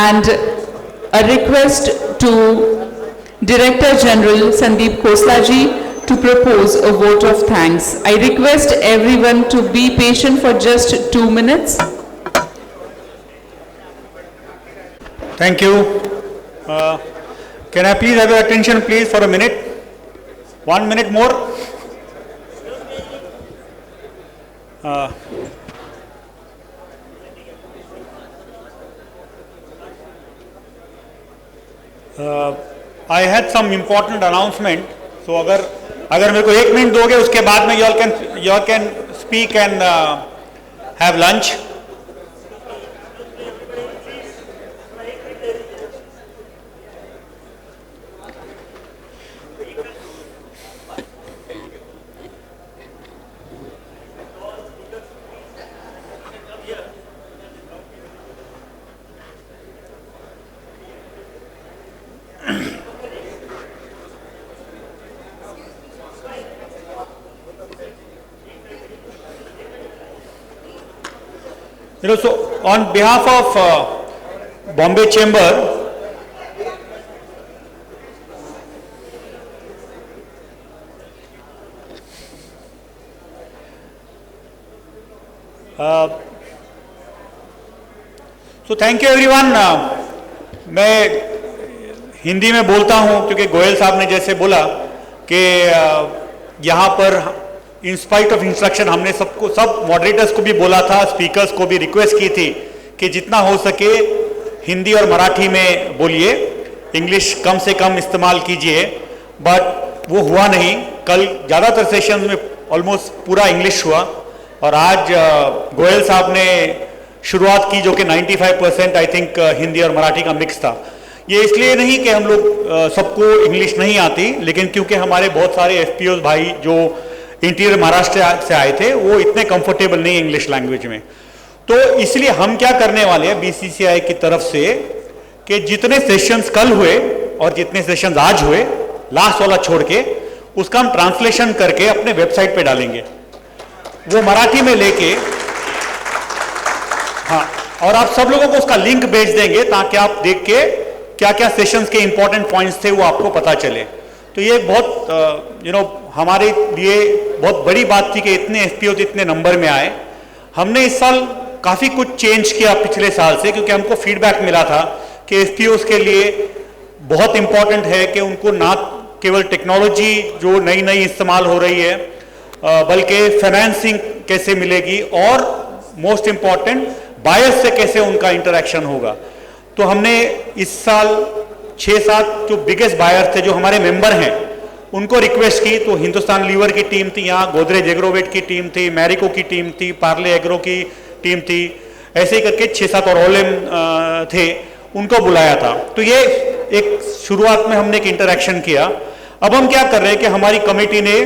and a request to Director General Sandeep Khosla ji to propose a vote of thanks. I request everyone to be patient for just 2 minutes. Thank you. Can I please have your attention please for a minute? 1 minute more. I had some important announcement. So अगर मेरे को 1 minute दोगे उसके बाद में you all can speak and have lunch. So on behalf of Bombay Chamber, so thank you everyone. मैं हिंदी में बोलता हूं क्योंकि गोयल साहब ने जैसे बोला कि यहाँ पर इन स्पाइट ऑफ इंस्ट्रक्शन हमने सब मॉडरेटर्स को भी बोला था, स्पीकर्स को भी रिक्वेस्ट की थी कि जितना हो सके हिंदी और मराठी में बोलिए, इंग्लिश कम से कम इस्तेमाल कीजिए, बट वो हुआ नहीं। कल ज़्यादातर सेशंस में ऑलमोस्ट पूरा इंग्लिश हुआ और आज गोयल साहब ने शुरुआत की जो कि 95% आई थिंक हिंदी और मराठी का मिक्स था। ये इसलिए नहीं कि हम लोग सबको इंग्लिश नहीं आती, लेकिन क्योंकि हमारे बहुत सारे एफपीओ भाई जो इंटीरियर महाराष्ट्र से आए थे वो इतने कंफर्टेबल नहीं इंग्लिश लैंग्वेज में, तो इसलिए हम क्या करने वाले हैं बीसीसीआई की तरफ से कि जितने सेशंस कल हुए और जितने सेशंस आज हुए लास्ट वाला छोड़ के, उसका हम ट्रांसलेशन करके अपने वेबसाइट पे डालेंगे, वो मराठी में लेके, हाँ, और आप सब लोगों को उसका लिंक भेज देंगे ताकि आप देख के क्या क्या सेशंस के इंपॉर्टेंट पॉइंट्स थे वो आपको पता चले। तो ये बहुत हमारे लिए बहुत बड़ी बात थी कि इतने एफपीओ इतने नंबर में आए। हमने इस साल काफ़ी कुछ चेंज किया पिछले साल से, क्योंकि हमको फीडबैक मिला था कि एफपीओ के लिए बहुत इंपॉर्टेंट है कि उनको ना केवल टेक्नोलॉजी जो नई नई इस्तेमाल हो रही है, बल्कि फाइनेंसिंग कैसे मिलेगी और मोस्ट इम्पॉर्टेंट बायर्स से कैसे उनका इंटरेक्शन होगा। तो हमने इस साल 6-7 जो बिगेस्ट बायर थे जो हमारे मेंबर हैं उनको रिक्वेस्ट की, तो हिंदुस्तान लीवर की टीम थी, यहाँ गोदरेज एग्रोवेट की टीम थी, मैरिको की टीम थी, पार्ले एग्रो की टीम थी, ऐसे ही करके 6-7 और ओलेम थे, उनको बुलाया था। तो ये एक शुरुआत में हमने एक इंटरेक्शन किया। अब हम क्या कर रहे हैं कि हमारी कमेटी ने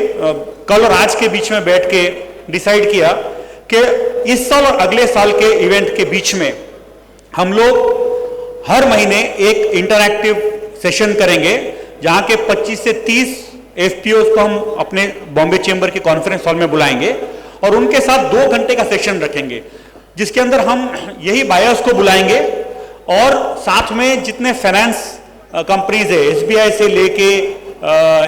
कल और आज के बीच में बैठ के डिसाइड किया कि इस साल और अगले साल के इवेंट के बीच में हम लोग हर महीने एक इंटरैक्टिव सेशन करेंगे जहां के 25 से 30 एफपीओ को हम अपने बॉम्बे चेंबर के कॉन्फ्रेंस हॉल में बुलाएंगे और उनके साथ 2 घंटे का सेशन रखेंगे, जिसके अंदर हम यही बायर्स को बुलाएंगे और साथ में जितने फाइनेंस कंपनीज है, एसबीआई से लेके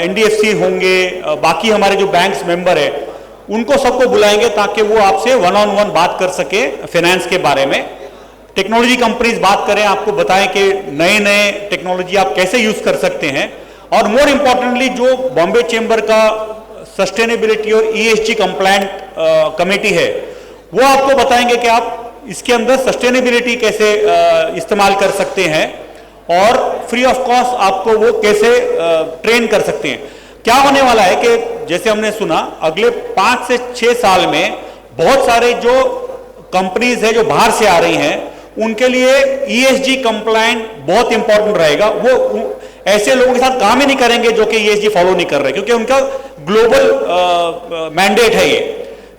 एनडीएफसी होंगे, बाकी हमारे जो बैंक्स मेंबर है उनको सबको बुलाएंगे ताकि वो आपसे 1-on-1 बात कर सके फाइनेंस के बारे में। टेक्नोलॉजी कंपनीज बात करें, आपको बताएं कि नए नए टेक्नोलॉजी आप कैसे यूज कर सकते हैं, और मोर इम्पोर्टेंटली जो बॉम्बे चेंबर का सस्टेनेबिलिटी और ईएसजी कंप्लायंट कमेटी है वो आपको बताएंगे कि आप इसके अंदर सस्टेनेबिलिटी कैसे इस्तेमाल कर सकते हैं और फ्री ऑफ कॉस्ट आपको वो कैसे ट्रेन कर सकते हैं। क्या होने वाला है कि जैसे हमने सुना अगले 5 से 6 साल में बहुत सारे जो कंपनीज है जो बाहर से आ रही हैं उनके लिए ESG कंप्लायंट बहुत इंपॉर्टेंट रहेगा। वो ऐसे लोगों के साथ काम ही नहीं करेंगे जो कि ESG फॉलो नहीं कर रहे, क्योंकि उनका ग्लोबल मैंडेट है ये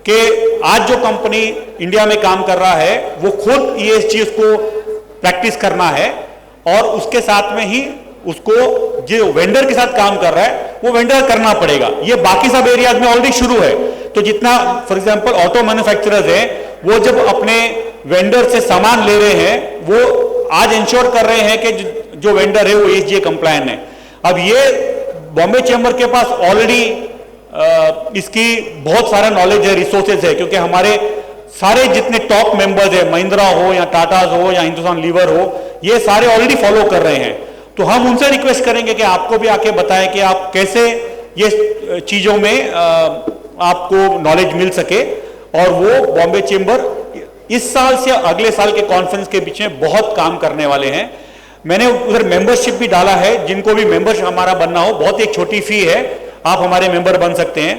कि आज जो कंपनी इंडिया में काम कर रहा है वो खुद ESG उसको प्रैक्टिस करना है और उसके साथ में ही उसको जो वेंडर के साथ काम कर रहा है वो वेंडर करना पड़ेगा। ये बाकी सब एरियाज में ऑलरेडी शुरू है। तो जितना फॉर एग्जांपल ऑटो मैन्युफैक्चरर्स हैं वो जब अपने वेंडर से सामान ले रहे हैं वो आज इंश्योर कर रहे हैं कि जो वेंडर है वो ESG कंप्लायंट है। अब ये बॉम्बे चेंबर के पास ऑलरेडी इसकी बहुत सारा नॉलेज है, रिसोर्सेज है, क्योंकि हमारे सारे जितने टॉप मेंबर्स है, महिंद्रा हो या टाटाज हो या हिंदुस्तान लीवर हो, ये सारे ऑलरेडी फॉलो कर रहे हैं। तो हम उनसे रिक्वेस्ट करेंगे कि आपको भी आके बताएं कि आप कैसे ये चीजों में आपको नॉलेज मिल सके। और वो बॉम्बे चेंबर इस साल से अगले साल के कॉन्फ्रेंस के बीच में बहुत काम करने वाले हैं। मैंने उधर मेंबरशिप भी डाला है, जिनको भी मेंबर हमारा बनना हो, बहुत एक छोटी फी है, आप हमारे मेंबर बन सकते हैं।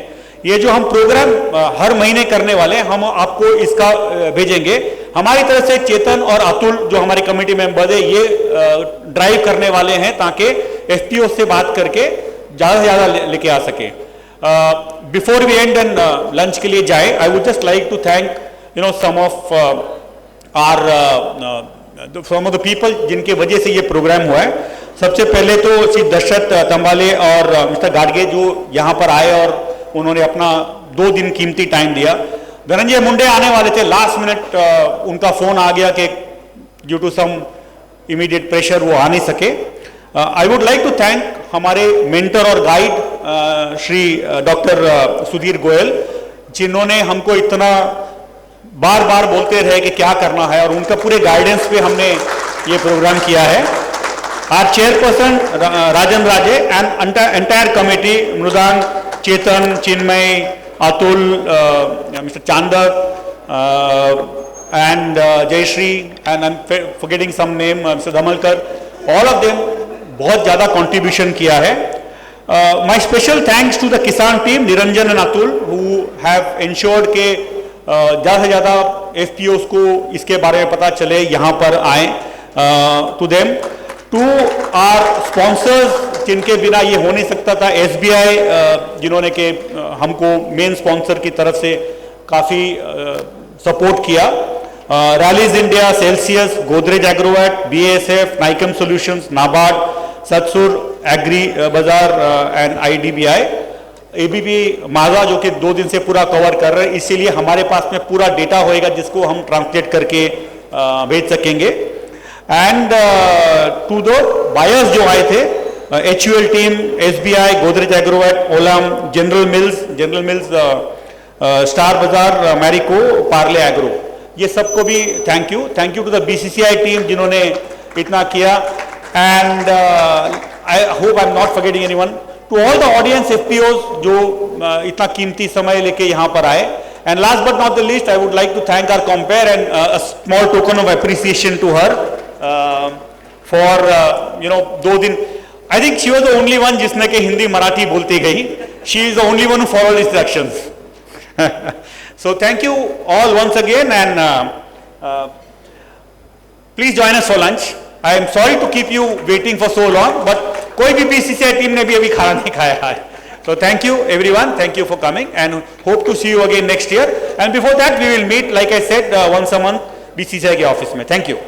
ये जो हम प्रोग्राम हर महीने करने वाले हैं हम आपको इसका भेजेंगे। हमारी तरफ से चेतन और अतुल जो हमारे कमेटी मेंबर है ये ड्राइव करने वाले हैं ताकि FPO से बात करके ज्यादा से ज्यादा लेके आ सके। Before we end and lunch के लिए जाए, I would just like to thank some of the people जिनके वजह से ये प्रोग्राम हुआ है। सबसे पहले तो श्री दशरथ तंबाले और मिस्टर गाडगे जो यहाँ पर आए और उन्होंने अपना 2 दिन कीमती टाइम दिया। धनंजय मुंडे आने वाले थे, लास्ट मिनट उनका फोन आ गया कि due to some immediate pressure वो आ नहीं सके। I would like to thank हमारे मेंटर और गाइड श्री डॉक्टर सुधीर गोयल, जिन्होंने हमको इतना बार बार बोलते रहे कि क्या करना है और उनका पूरे गाइडेंस पे हमने ये प्रोग्राम किया है। Our chairperson Rajan Raje and entire committee, Mridang, Chetan, Chinmay, Atul, mister Chandak and Jayashree, and I'm forgetting some name, Mr. Dhamalkar, all of them बहुत ज़्यादा contribution किया है। My special thanks to the Kisan team, Niranjan and Atul, who have ensured के ज़्यादा से ज़्यादा FPOs को इसके बारे में पता चले, यहाँ पर आए। To them, to our sponsors जिनके बिना ये हो नहीं सकता था, SBI जिन्होंने के हमको मेन स्पॉन्सर की तरफ से काफ़ी सपोर्ट किया, Rallis India, Celsius, Godrej Agrovet, BASF, नाइकम solutions, NABARD, SatSure, Agri Bazaar and IDBI, ABB माजा जो कि 2 दिन से पूरा कवर कर रहे हैं, इसीलिए हमारे पास में पूरा डेटा होएगा जिसको हम ट्रांसलेट करके भेज सकेंगे। एंड टू द बायर्स जो आए थे, HUL team, SBI, Godrej Agrovet, Olam, General Mills, Star Bazaar, Marico, Parle Agro, ये सबको भी thank you to the BCCI team जिन्होंने इतना किया। And I hope I am not forgetting anyone, to all the audience FPOs जो इतना कीमती समय लेके यहाँ पर आए। And last but not the least, I would like to thank our compere and a small token of appreciation to her for 2 दिन। I think she was the only one जिसने के हिंदी मराठी बोलती गई। She is the only one who followed instructions. So thank you all once again, and please join us for lunch. I am sorry to keep you waiting for so long, but कोई भी BCCI team ने भी अभी खाना नहीं खाया है। So thank you everyone, thank you for coming, and hope to see you again next year. And before that we will meet, like I said, once a month BCCI के office में। Thank you.